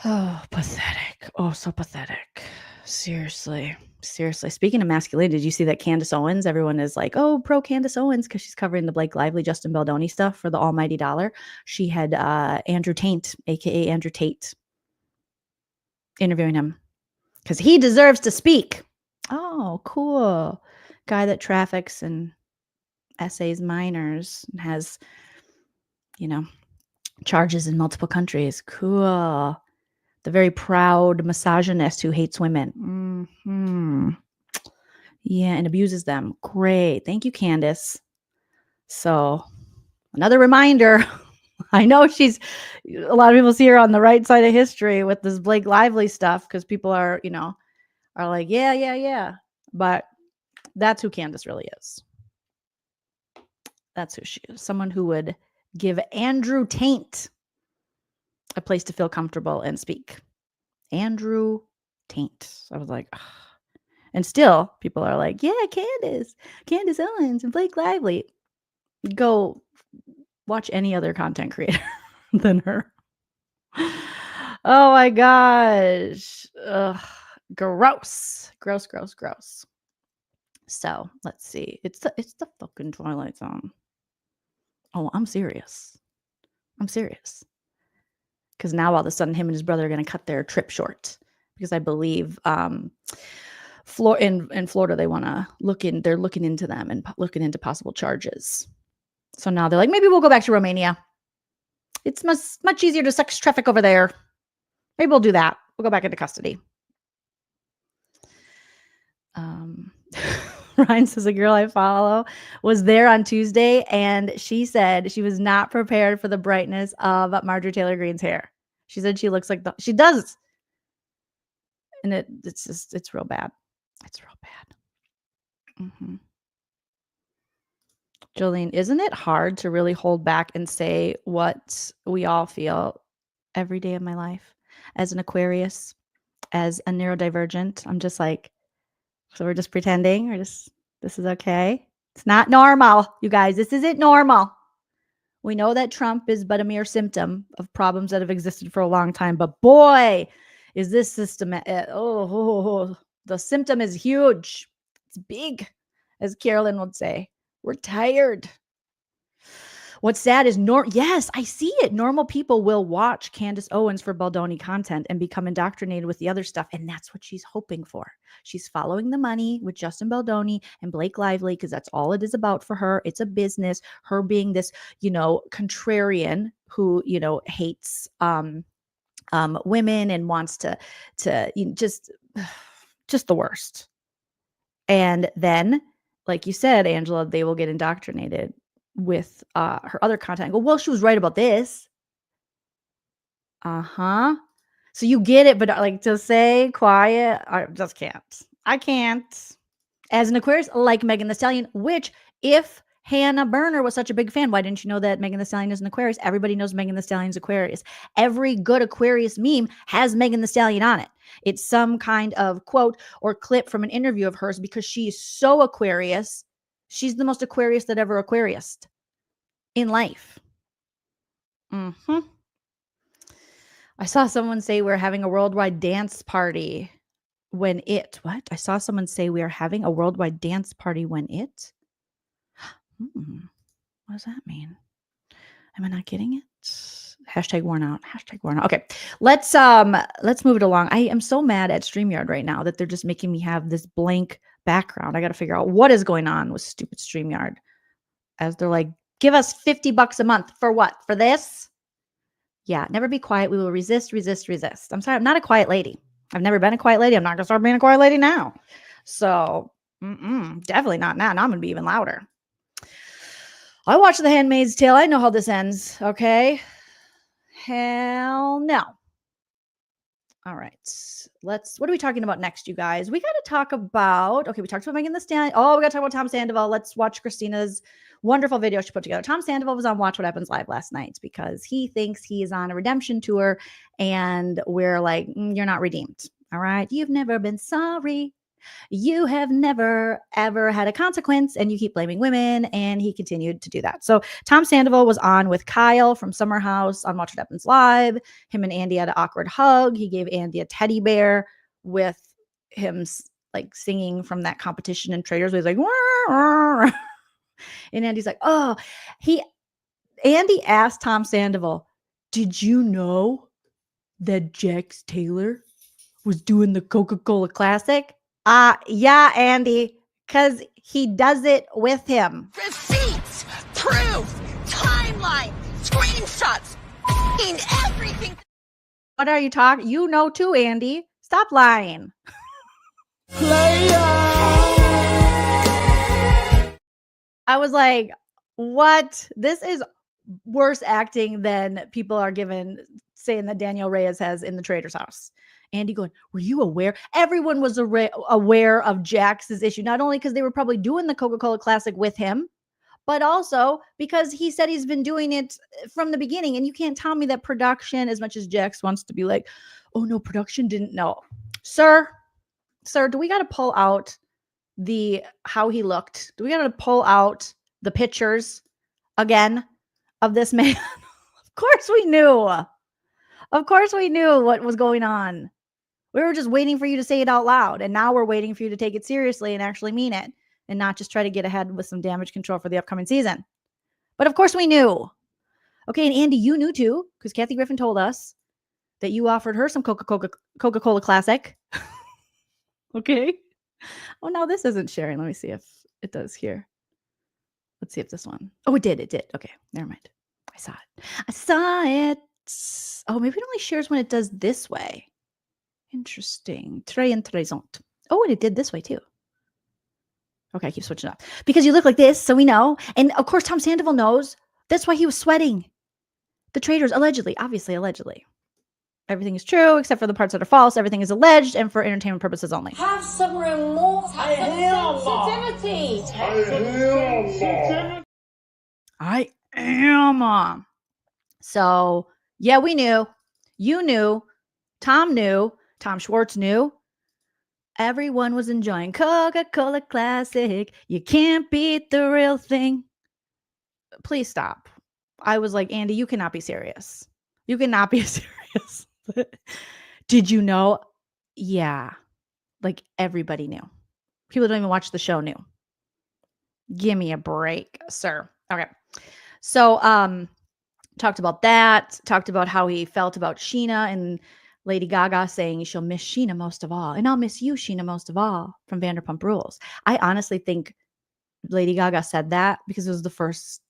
Oh, pathetic. Oh, so pathetic. Seriously. Speaking of masculinity, did you see that Candace Owens? Everyone is like, oh, pro Candace Owens because she's covering the Blake Lively, Justin Baldoni stuff for the almighty dollar. She had Andrew Tate, aka Andrew Tate, interviewing him because he deserves to speak. Oh, cool. Guy that traffics and essays minors and has, charges in multiple countries. Cool. The very proud misogynist who hates women. Mm-hmm. Yeah, and abuses them. Great. Thank you, Candace. So, another reminder. I know a lot of people see her on the right side of history with this Blake Lively stuff because people are like, yeah. But that's who Candace really is. That's who she is. Someone who would give Andrew Taint a place to feel comfortable and speak. Andrew Taint. I was like, ugh. And still people are like, yeah, Candace Owens and Blake Lively. Go watch any other content creator than her. Oh my gosh. Ugh. Gross. So let's see. It's the fucking Twilight Zone. Oh, I'm serious. Because now all of a sudden him and his brother are going to cut their trip short. Because I believe in Florida they want to they're looking into them and looking into possible charges. So now they're like, maybe we'll go back to Romania. It's much easier to sex traffic over there. Maybe we'll do that. We'll go back into custody. Ryan says a girl I follow was there on Tuesday and she said she was not prepared for the brightness of Marjorie Taylor Greene's hair. She said she looks like she does. And it's real bad. It's real bad. Mm-hmm. Joleen, isn't it hard to really hold back and say what we all feel every day of my life as an Aquarius, as a neurodivergent? I'm just like, so we're just pretending, this is okay. It's not normal, you guys. This isn't normal. We know that Trump is but a mere symptom of problems that have existed for a long time. But boy, is this system, the symptom is huge. It's big, as Carolyn would say. We're tired. What's sad is yes, I see it. Normal people will watch Candace Owens for Baldoni content and become indoctrinated with the other stuff. And that's what she's hoping for. She's following the money with Justin Baldoni and Blake Lively because that's all it is about for her. It's a business. Her being this, contrarian who, hates women and wants to just the worst. And then, like you said, Angela, they will get indoctrinated with her other content and go, well, she was right about this. So you get it, but like to say quiet, I just can't. I can't. As an Aquarius, like Megan Thee Stallion, which if Hannah Berner was such a big fan, why didn't you know that Megan Thee Stallion is an Aquarius? Everybody knows Megan Thee Stallion's Aquarius. Every good Aquarius meme has Megan Thee Stallion on it. It's some kind of quote or clip from an interview of hers because she is so Aquarius. She's the most Aquarius that ever Aquarius in life. I saw someone say we're having a worldwide dance party when what? I saw someone say we are having a worldwide dance party when it. What does that mean? Am I not getting it? Hashtag worn out. Okay. Let's move it along. I am so mad at StreamYard right now that they're just making me have this blank background. I got to figure out what is going on with stupid StreamYard. As they're like, give us $50 a month for what? For this? Yeah, never be quiet. We will resist. I'm sorry, I'm not a quiet lady. I've never been a quiet lady. I'm not going to start being a quiet lady now. So, definitely not now. Now I'm going to be even louder. I watched The Handmaid's Tale. I know how this ends, okay? Hell no. All right. What are we talking about next, you guys? We got to talk about, we talked about Megan Thee Stallion. Oh, we got to talk about Tom Sandoval. Let's watch Christina's wonderful video she put together. Tom Sandoval was on Watch What Happens Live last night because he thinks he is on a redemption tour and we're like, you're not redeemed. All right. You've never been sorry. You have never, ever had a consequence and you keep blaming women. And he continued to do that. So Tom Sandoval was on with Kyle from Summer House on Watch What Happens Live. Him and Andy had an awkward hug. He gave Andy a teddy bear with him like singing from that competition in Traders. He's like, wah. And Andy's like, Andy asked Tom Sandoval, did you know that Jax Taylor was doing the Coca-Cola Classic? Yeah, Andy, because he does it with him. Receipts, proof, timeline, screenshots, everything. What are you talking? You know too, Andy. Stop lying. I was like, what? This is worse acting than people are saying that Daniel Reyes has in the Trader's House. Andy going, were you aware? Everyone was aware of Jax's issue, not only because they were probably doing the Coca-Cola Classic with him, but also because he said he's been doing it from the beginning. And you can't tell me that production, as much as Jax wants to be like, oh no, production didn't know. Sir, do we got to pull out how he looked? Do we got to pull out the pictures again of this man? Of course we knew. Of course we knew what was going on. We were just waiting for you to say it out loud. And now we're waiting for you to take it seriously and actually mean it and not just try to get ahead with some damage control for the upcoming season. But of course we knew. Okay, and Andy, you knew too, because Kathy Griffin told us that you offered her some Coca-Cola Classic. Okay. Oh, no, this isn't sharing. Let me see if it does here. Let's see if this one. Oh, it did. Okay, never mind. I saw it. Oh, maybe it only shares when it does this way. Interesting. Très intéressant. Oh, and it did this way too. Okay, I keep switching up. Because you look like this, so we know. And of course, Tom Sandoval knows. That's why he was sweating. The traitors, allegedly. Obviously, allegedly. Everything is true, except for the parts that are false. Everything is alleged and for entertainment purposes only. Have some remorse. Have some sensitivity. I am. So, yeah, we knew. You knew. Tom knew. Tom Schwartz knew. Everyone was enjoying Coca-Cola Classic. You can't beat the real thing. Please stop. I was like, Andy, you cannot be serious. You cannot be serious. Did you know? Yeah. Like everybody knew. People who don't even watch the show knew. Give me a break, sir. Okay. So, talked about that. Talked about how he felt about Sheena and Lady Gaga saying she'll miss Sheena most of all. And I'll miss you, Sheena, most of all from Vanderpump Rules. I honestly think Lady Gaga said that because it was the first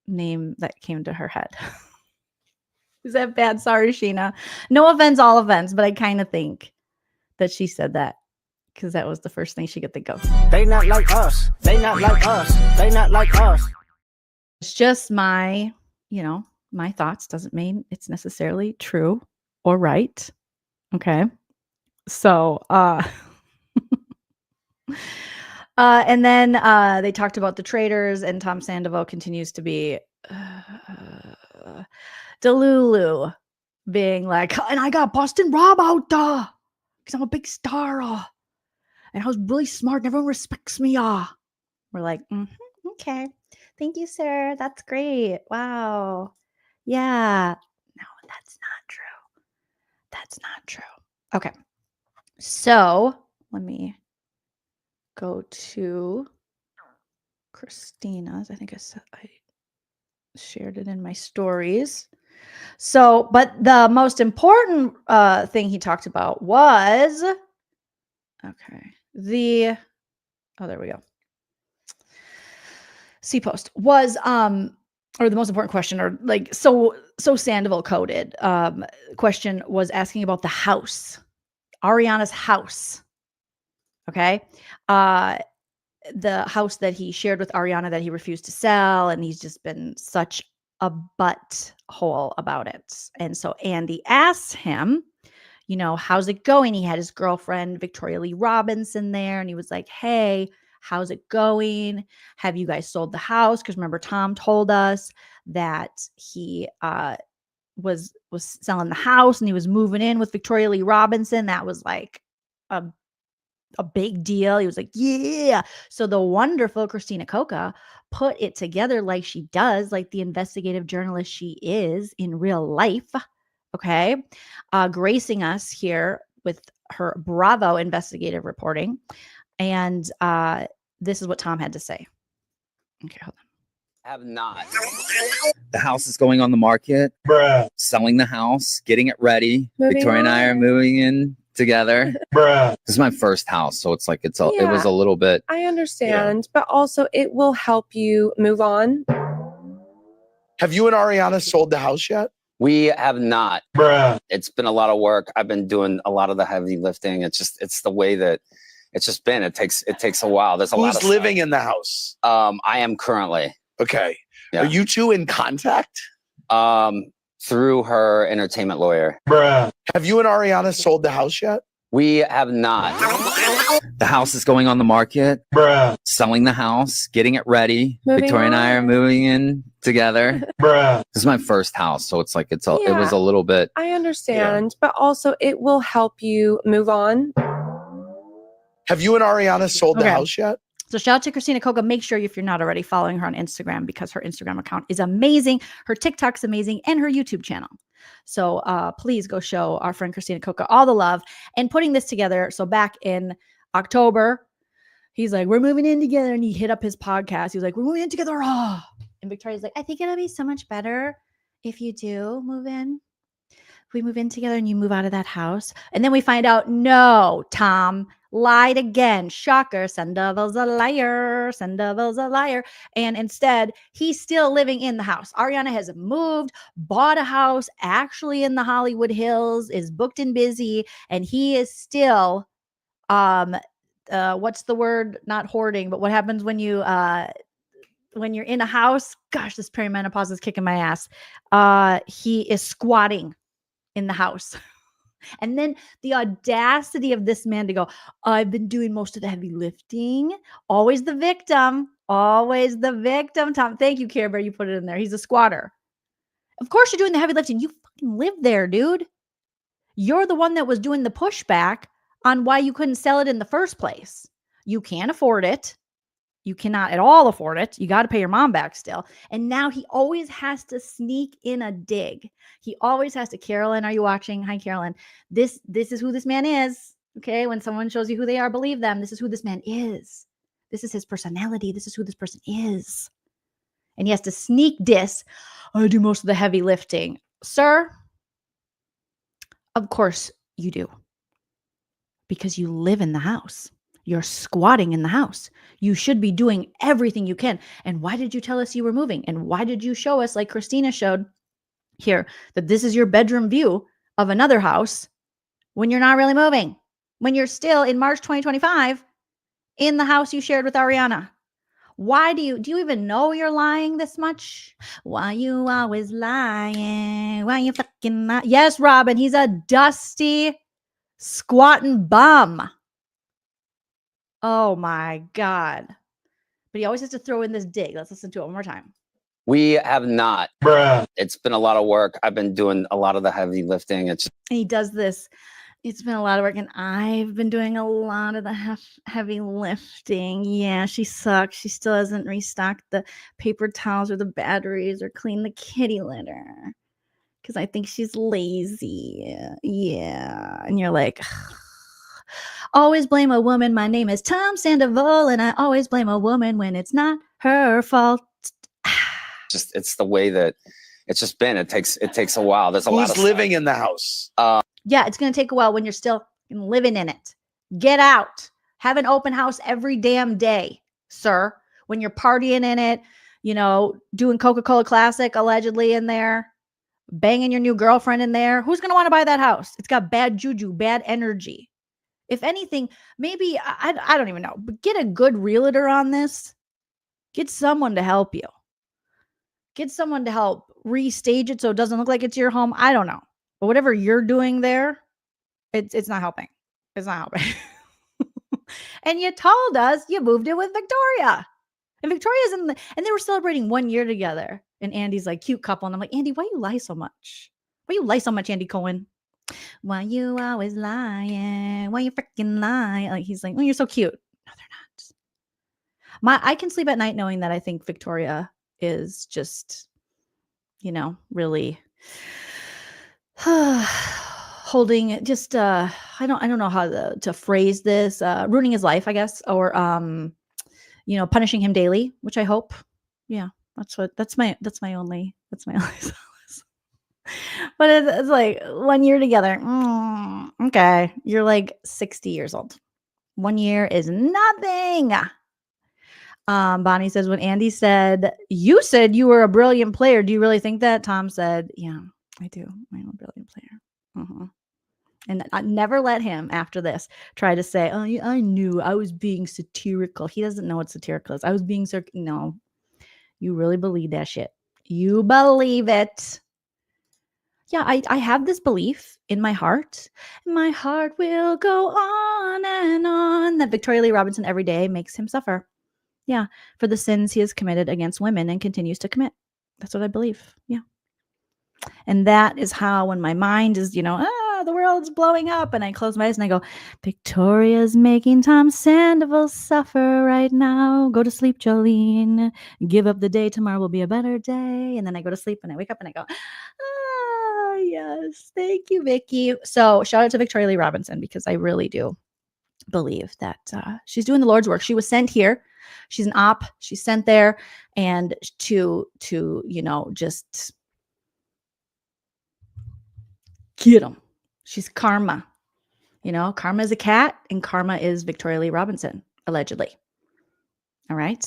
name that came to her head. Is that bad? Sorry, Sheena. No offense, all offense, but I kind of think that she said that because that was the first thing she could think of. They not like us. They not like us. They not like us. It's just my thoughts. Doesn't mean it's necessarily true or right. Okay. So, and then they talked about the traitors, and Tom Sandoval continues to be Delulu being like, and I got Boston Rob out there because I'm a big star, and I was really smart and everyone respects me. We're like, okay. Thank you, sir. That's great. Wow. Yeah. No, that's not true. That's not true. Okay. So let me go to Christina's. I think I shared it in my stories. So, but the most important thing he talked about was, there we go. C-Post was, or the most important question, or like, so Sandoval coded question was asking about the house, Ariana's house. Okay. The house that he shared with Ariana that he refused to sell. And he's just been such a butthole about it. And so Andy asked him, how's it going? He had his girlfriend, Victoria Lee Robinson there. And he was like, hey, how's it going? Have you guys sold the house? Because remember, Tom told us that he was selling the house and he was moving in with Victoria Lee Robinson. That was like a big deal. He was like, yeah. So the wonderful Christina Coca put it together like she does, like the investigative journalist she is in real life. Okay. Gracing us here with her Bravo investigative reporting. And this is what Tom had to say. Okay, hold on. Have not. The house is going on the market. Bruh. Selling the house, getting it ready. Victoria and I are moving in together. Bruh. This is my first house, so it's like it was a little bit. I understand, but also it will help you move on. Have you and Ariana sold the house yet? We have not. Bruh. It's been a lot of work. I've been doing a lot of the heavy lifting. It's the way that it's just been. It takes a while. There's a lot of Who's living in the house? I am currently. Okay. Yeah. Are you two in contact? Through her entertainment lawyer. Bruh. Have you and Ariana sold the house yet? We have not. The house is going on the market. Selling the house, getting it ready. Moving Victoria and I are on. moving in together. This is my first house, so it's like it was a little bit. I understand, but also it will help you move on. Have you and Ariana sold the house yet? So shout out to Christina Coca. Make sure if you're not already following her on Instagram, because her Instagram account is amazing. Her TikTok's amazing, and her YouTube channel. So please go show our friend Christina Coca all the love and putting this together. So back in October, he's like, we're moving in together. And he hit up his podcast. He was like, we're moving in together. Oh. And Victoria's like, I think it'll be so much better if you do move in. We move in together and you move out of that house. And then we find out, no, Tom lied again. Shocker. Sandoval's a liar. Sandoval's a liar. And instead, he's still living in the house. Ariana has moved, bought a house actually in the Hollywood Hills, is booked and busy, and he is still what's the word? Not hoarding, but what happens when you when you're in a house? Gosh, this perimenopause is kicking my ass. He is squatting in the house. And then the audacity of this man to go, I've been doing most of the heavy lifting. Always the victim. Always the victim. Tom, thank you, Care Bear. You put it in there. He's a squatter. Of course you're doing the heavy lifting. You fucking live there, dude. You're the one that was doing the pushback on why you couldn't sell it in the first place. You can't afford it. You cannot at all afford it. You got to pay your mom back still. And now he always has to sneak in a dig. He always has to. Carolyn, are you watching? Hi, Carolyn. This is who this man is. Okay. When someone shows you who they are, believe them. This is who this man is. This is his personality. This is who this person is. And he has to sneak diss. I do most of the heavy lifting. Sir, of course you do. Because you live in the house. You're squatting in the house. You should be doing everything you can. And why did you tell us you were moving? And why did you show us, like Christina showed here, that this is your bedroom view of another house when you're not really moving? When you're still in March 2025 in the house you shared with Ariana? Why do you even know you're lying this much? Why you always lying? Why you fucking lying? Yes, Robin, he's a dusty, squatting bum. Oh my God. But he always has to throw in this dig. Let's listen to it one more time. We have not. It's been a lot of work. I've been doing a lot of the heavy lifting. And he does this. It's been a lot of work, and I've been doing a lot of the heavy lifting. Yeah, she sucks. She still hasn't restocked the paper towels or the batteries or cleaned the kitty litter because I think she's lazy. Yeah. And you're like, always blame a woman. My name is Tom Sandoval, and I always blame a woman when it's not her fault. It's the way that it's just been. It takes a while. There's a lot of living in the house. Yeah, it's going to take a while when you're still living in it. Get out. Have an open house every damn day, sir. When you're partying in it, doing Coca-Cola Classic allegedly in there, banging your new girlfriend in there. Who's going to want to buy that house? It's got bad juju, bad energy. If anything, maybe, I don't even know, but get a good realtor on this. Get someone to help you. Get someone to help restage it so it doesn't look like it's your home. I don't know. But whatever you're doing there, it's not helping. It's not helping. And you told us you moved in with Victoria. And Victoria's and they were celebrating 1 year together. And Andy's like, cute couple. And I'm like, Andy, why you lie so much? Why you lie so much, Andy Cohen? Why you always lying? Why you freaking lie? Like, he's like, oh, you're so cute. No, they're not. I can sleep at night knowing that I think Victoria is just, really holding just I don't know how to phrase this, ruining his life, I guess, or punishing him daily, which I hope. Yeah, that's my only solace. But it's like 1 year together. Okay, you're like 60 years old. 1 year is nothing. Bonnie says, when Andy said, you said you were a brilliant player, do you really think that? Tom said, yeah, I do. I'm a brilliant player. And I never let him, after this, try to say, oh, I knew I was being satirical. He doesn't know what satirical is. I was being no, you really believe that shit. You believe it. Yeah, I have this belief in my heart. My heart will go on and on. that Victoria Lee Robinson every day makes him suffer. Yeah, for the sins he has committed against women and continues to commit. That's what I believe. Yeah. And that is how, when my mind is, the world's blowing up, and I close my eyes and I go, Victoria's making Tom Sandoval suffer right now. Go to sleep, Jolene. Give up the day. Tomorrow will be a better day. And then I go to sleep and I wake up and I go, yes, thank you, Vicky. So shout out to Victoria Lee Robinson, because I really do believe that she's doing the Lord's work. She was sent here. She's an op. She's sent there, and to just get them. She's karma. Karma is a cat, and karma is Victoria Lee Robinson, allegedly. All right.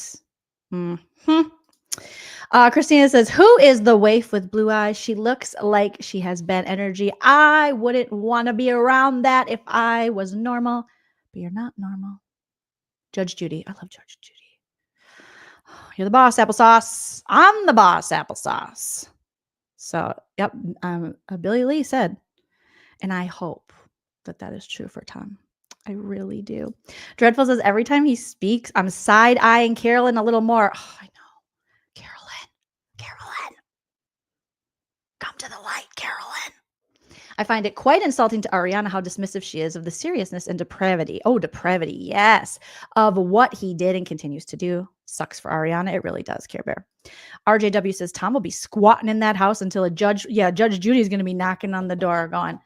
Christina says, who is the waif with blue eyes? She looks like she has bad energy. I wouldn't want to be around that if I was normal, but you're not normal. Judge Judy. I love Judge Judy. You're the boss, applesauce. I'm the boss, applesauce. So, yep. Billy Lee said, and I hope that is true for Tom. I really do. Dreadful says, every time he speaks, I'm side-eyeing Carolyn a little more. Oh, I know. Carolyn. Come to the light, Carolyn. I find it quite insulting to Ariana how dismissive she is of the seriousness and depravity. Oh, depravity, yes. Of what he did and continues to do. Sucks for Ariana. It really does, Care Bear. RJW says, Tom will be squatting in that house until Judge Judy is going to be knocking on the door going,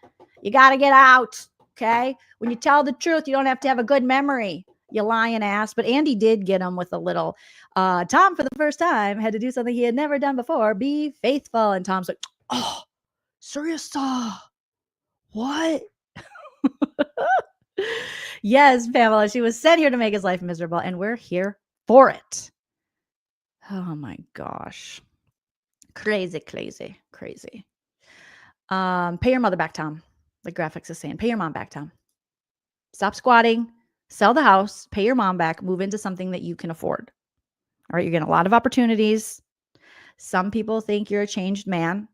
you got to get out, okay? When you tell the truth, you don't have to have a good memory, you lying ass. But Andy did get him with a little, Tom, for the first time, had to do something he had never done before. Be faithful. And Tom's like, oh, serious? What? Yes, Pamela, she was sent here to make his life miserable, and we're here for it. Oh, my gosh. Crazy. Pay your mother back, Tom. The graphics is saying, pay your mom back, Tom. Stop squatting, sell the house, pay your mom back, move into something that you can afford. All right, you're getting a lot of opportunities. Some people think you're a changed man.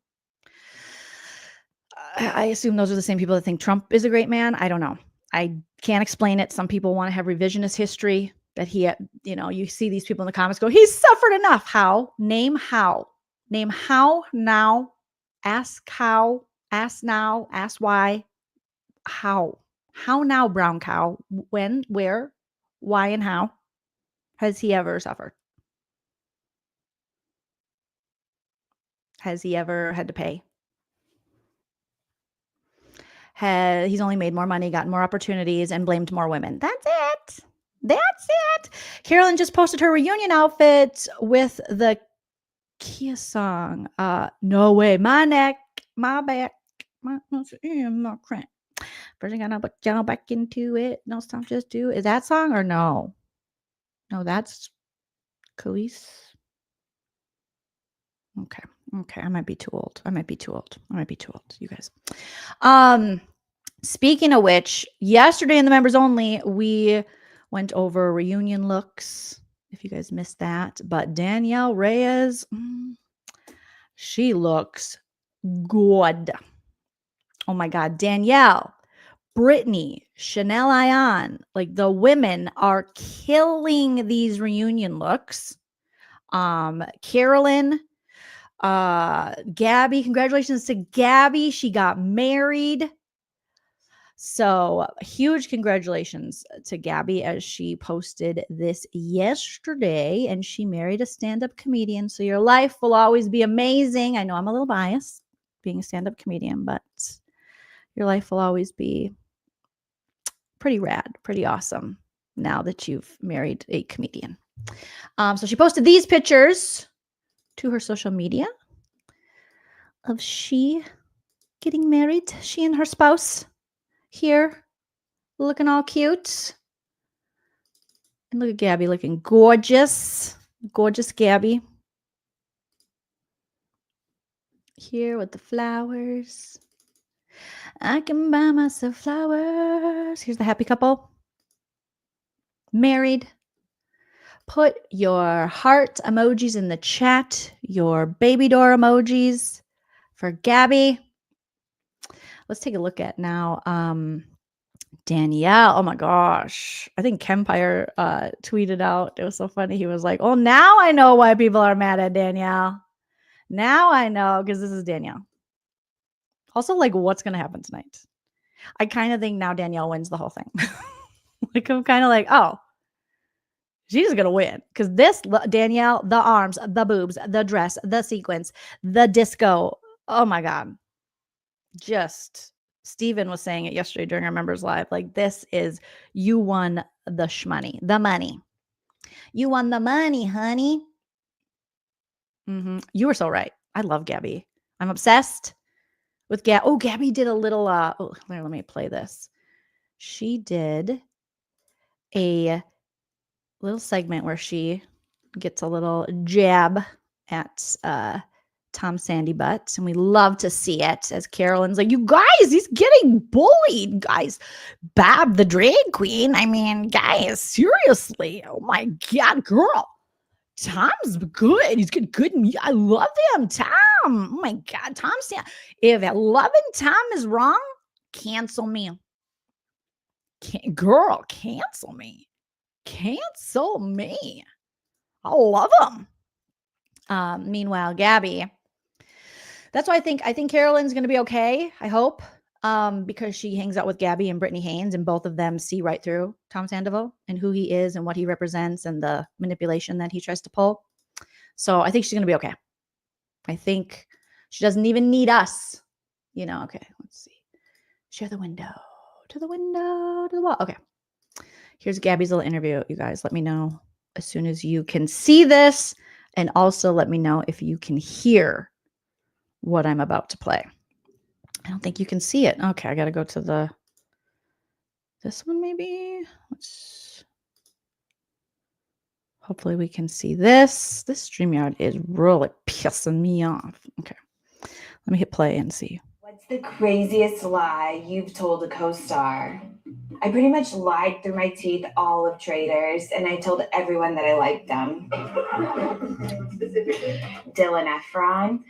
I assume those are the same people that think Trump is a great man. I don't know. I can't explain it. Some people want to have revisionist history that he, you see these people in the comments go, he's suffered enough. How? Name how. Name how now. Ask how. Ask now. Ask why. How? How now, brown cow? When? Where? Why and how has he ever suffered? Has he ever had to pay? He's only made more money, gotten more opportunities, and blamed more women. That's it. Carolyn just posted her reunion outfit with the Kia song. No way. My neck, my back, my crank. First, I gotta put y'all back into it. No, stop, just do it. Is that song or no? No, that's Khalees. Okay. I might be too old. You guys. Speaking of which, yesterday in the members only, we went over reunion looks. If you guys missed that, but Danielle Reyes, she looks good. Oh my God, Danielle, Brittany, Chanel Ayan, like the women are killing these reunion looks. Carolyn, Gabby, congratulations to Gabby. She got married. So huge congratulations to Gabby, as she posted this yesterday, and she married a stand-up comedian. So your life will always be amazing. I know I'm a little biased being a stand-up comedian, but your life will always be pretty rad, pretty awesome now that you've married a comedian. So she posted these pictures to her social media of she getting married, she and her spouse here looking all cute. And look at Gabby looking gorgeous. Gorgeous Gabby. Here with the flowers. I can buy myself flowers. Here's the happy couple. Married. Put your heart emojis in the chat. Your baby door emojis for Gabby. Let's take a look at now Danielle, oh my gosh. I think Kempire tweeted out. It was so funny. He was like, oh, now I know why people are mad at Danielle. Now I know, because this is Danielle. Also, like, what's going to happen tonight? I kind of think now Danielle wins the whole thing. Like, I'm kind of like, oh, she's going to win. Because this, Danielle, the arms, the boobs, the dress, the sequins, the disco. Oh my God. Just, Steven was saying it yesterday during our members live. Like, this is, you won the shmoney, the money. You won the money, honey. You were so right. I love Gabby. I'm obsessed with Gabby. Oh, Gabby did a little, let me play this. She did a little segment where she gets a little jab at Tom Sandy Butt, and we love to see it, as Carolyn's like, you guys, he's getting bullied, guys. Bab the drag queen, I mean, guys, seriously, oh my God, girl, Tom's good. He's good. I love him, Tom. Oh my God, Tom Sandy. If loving Tom is wrong, cancel me. Girl, cancel me. Cancel me. I love him. Meanwhile, Gabby, that's why I think Carolyn's going to be okay. I hope, because she hangs out with Gabby and Brittany Haynes, and both of them see right through Tom Sandoval and who he is and what he represents and the manipulation that he tries to pull. So I think she's going to be okay. I think she doesn't even need us. Okay, let's see. Share the window. To the window, to the wall. Okay. Here's Gabby's little interview, you guys. Let me know as soon as you can see this, and also let me know if you can hear what I'm about to play. I don't think you can see it. Okay, I got to go to this one maybe. Hopefully we can see this. This StreamYard is really pissing me off. Okay, let me hit play and see. What's the craziest lie you've told a co-star? I pretty much lied through my teeth all of Traders, and I told everyone that I liked them. Dylan Efron,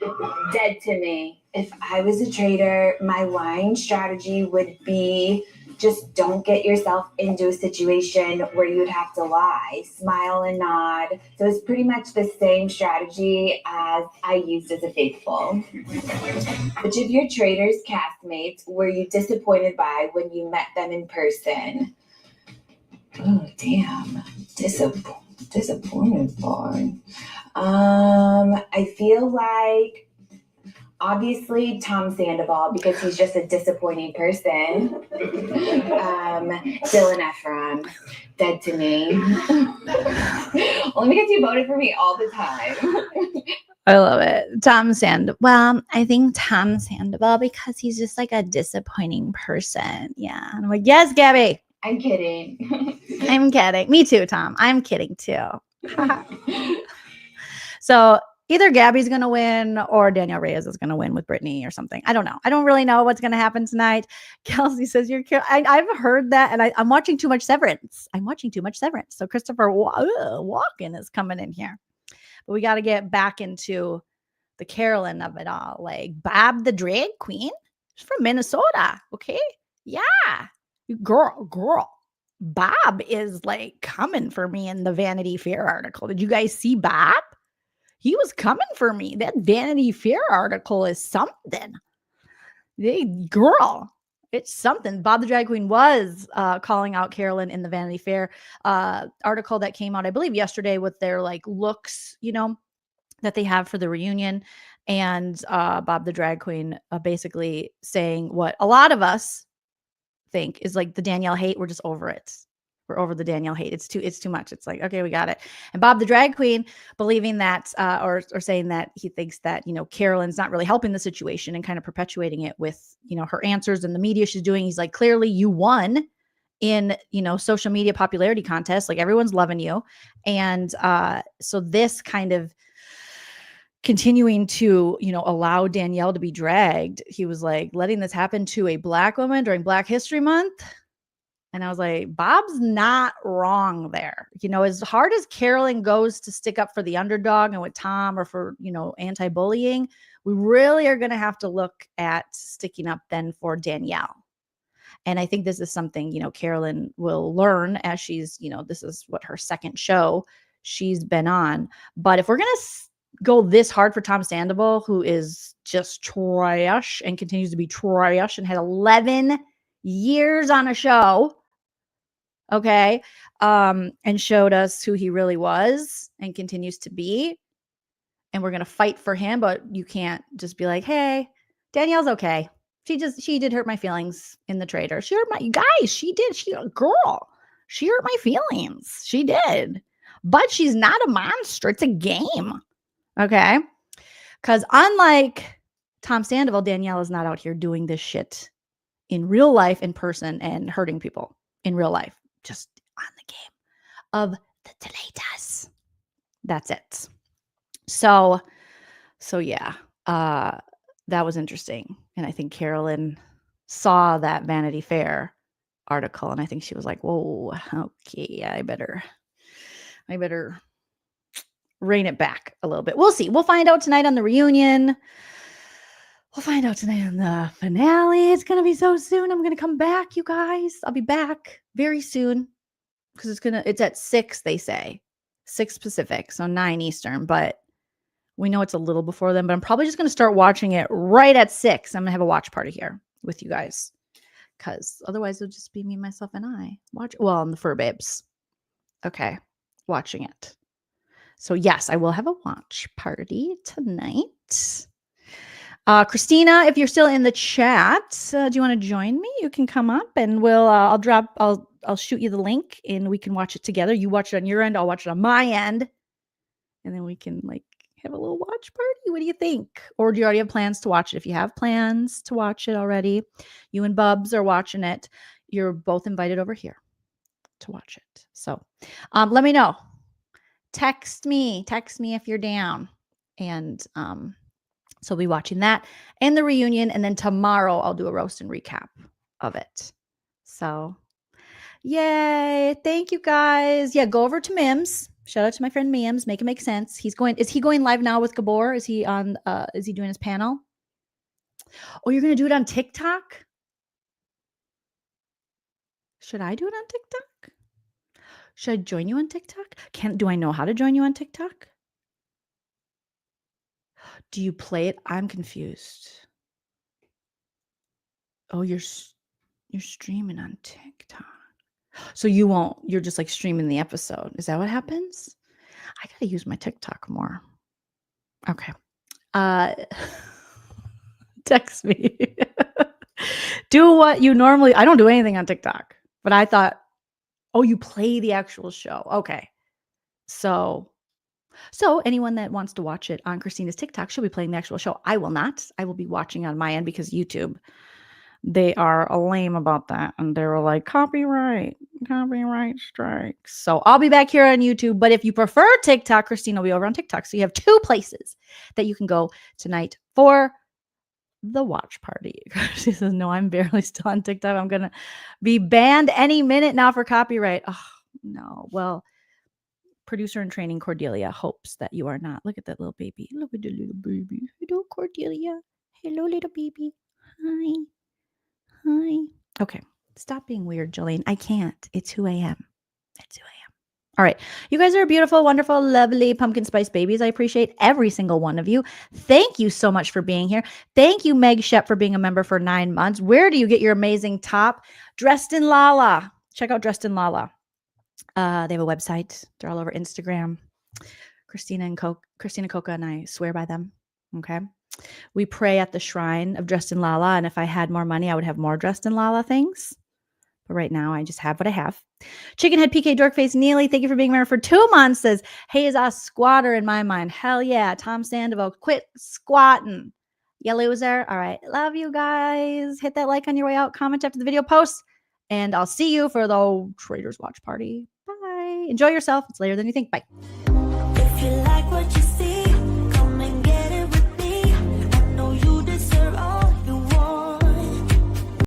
dead to me. If I was a trader, my lying strategy would be just don't get yourself into a situation where you'd have to lie. Smile and nod. So it's pretty much the same strategy as I used as a faithful. Which of your traders' castmates were you disappointed by when you met them in person? Oh, damn. Disappointed by. I feel like obviously Tom Sandoval, because he's just a disappointing person. Dylan Efron, dead to me. Only because you voted for me all the time. I love it. Tom Sandoval. Well, I think Tom Sandoval because he's just like a disappointing person. Yeah. And I'm like, yes, Gabby. I'm kidding. I'm kidding. Me too, Tom. I'm kidding too. So either Gabby's going to win or Danielle Reyes is going to win with Brittany or something. I don't know. I don't really know what's going to happen tonight. Kelsey says, I've heard that, and I'm watching too much Severance. So Christopher Walken is coming in here. But we got to get back into the Carolyn of it all. Like, Bob the drag queen. She's from Minnesota. Okay. Yeah. Girl. Bob is like coming for me in the Vanity Fair article. Did you guys see Bob? He was coming for me. That Vanity Fair article is something. Girl, it's something. Bob the drag queen was calling out Carolyn in the Vanity Fair article that came out, I believe, yesterday with their like looks, that they have for the reunion. And Bob the drag queen basically saying what a lot of us think is like the Danielle hate. We're just over it. We're over the Danielle hate. It's too much. It's like, okay, we got it. And Bob the drag queen believing that, or saying that he thinks that, Carolyn's not really helping the situation and kind of perpetuating it with, her answers and the media she's doing. He's like, clearly you won in, social media popularity contests. Like, everyone's loving you. And so this kind of continuing to, allow Danielle to be dragged. He was like, letting this happen to a Black woman during Black History Month. And I was like, Bob's not wrong there. As hard as Carolyn goes to stick up for the underdog and with Tom or for, anti-bullying, we really are going to have to look at sticking up then for Danielle. And I think this is something, Carolyn will learn as she's, this is what her second show she's been on. But if we're going to go this hard for Tom Sandoval, who is just trash and continues to be trash and had 11 years on a show, okay, and showed us who he really was and continues to be, and we're going to fight for him, but you can't just be like, hey, Danielle's okay. She did hurt my feelings in the traitor. She hurt my guys. She did. She hurt my feelings. She did. But she's not a monster. It's a game. Okay. Because unlike Tom Sandoval, Danielle is not out here doing this shit in real life, in person, and hurting people in real life. Just on the game of the Deletas. That's it. So yeah. That was interesting. And I think Carolyn saw that Vanity Fair article, and I think she was like, whoa, okay, I better rein it back a little bit. We'll see. We'll find out tonight on the reunion. We'll find out tonight on the finale. It's going to be so soon. I'm going to come back, you guys. I'll be back very soon because it's at 6, they say. 6 Pacific, so 9 Eastern, but we know it's a little before then, but I'm probably just going to start watching it right at 6. I'm going to have a watch party here with you guys because otherwise it'll just be me, myself, and I. And the Fur Babes. Okay, watching it. So yes, I will have a watch party tonight. Christina, if you're still in the chat, do you want to join me? You can come up and I'll shoot you the link and we can watch it together. You watch it on your end, I'll watch it on my end. And then we can have a little watch party. What do you think? Or do you already have plans to watch it? If you have plans to watch it already, you and Bubs are watching it. You're both invited over here to watch it. So let me know. Text me if you're down. And so I'll be watching that and the reunion. And then tomorrow I'll do a roast and recap of it. So yay. Thank you guys. Yeah, go over to Mims. Shout out to my friend Mims. Make it make sense. Is he going live now with Gabor? Is he doing his panel? Oh, you're going to do it on TikTok? Should I do it on TikTok? Should I join you on TikTok? Do I know how to join you on TikTok? Do you play it? I'm confused. Oh, you're streaming on TikTok. So you're just streaming the episode. Is that what happens? I got to use my TikTok more. Okay. Text me. Do what you normally, I don't do anything on TikTok, but I thought, oh, you play the actual show. Okay. So anyone that wants to watch it on Christina's TikTok, she'll be playing the actual show. I will not. I will be watching on my end because YouTube, they are lame about that. And they were like, copyright strikes. So I'll be back here on YouTube. But if you prefer TikTok, Christina will be over on TikTok. So you have 2 places that you can go tonight for the watch party. She says, no, I'm barely still on TikTok. I'm going to be banned any minute now for copyright. Oh, no. Well, producer in training Cordelia hopes that you are not. Look at that little baby. Look at the little baby. Hello, Cordelia. Hello, little baby. Hi. Okay. Stop being weird, Jolene. I can't. It's who I am. All right. You guys are beautiful, wonderful, lovely pumpkin spice babies. I appreciate every single one of you. Thank you so much for being here. Thank you, Meg Shep, for being a member for 9 months. Where do you get your amazing top? Dressed in Lala. Check out Dressed in Lala. They have a website. They're all over Instagram. Christina Coca and I swear by them. Okay. We pray at the shrine of Dressed in Lala. And if I had more money, I would have more Dressed in Lala things. But right now, I just have what I have. Chickenhead PK Dorkface Neely, thank you for being here for 2 months. Says, hey, is a squatter in my mind. Hell yeah. Tom Sandoval, quit squatting. You loser. All right. Love you guys. Hit that like on your way out. Comment after the video posts. And I'll see you for the Traders Watch Party. Bye. Enjoy yourself. It's later than you think. Bye.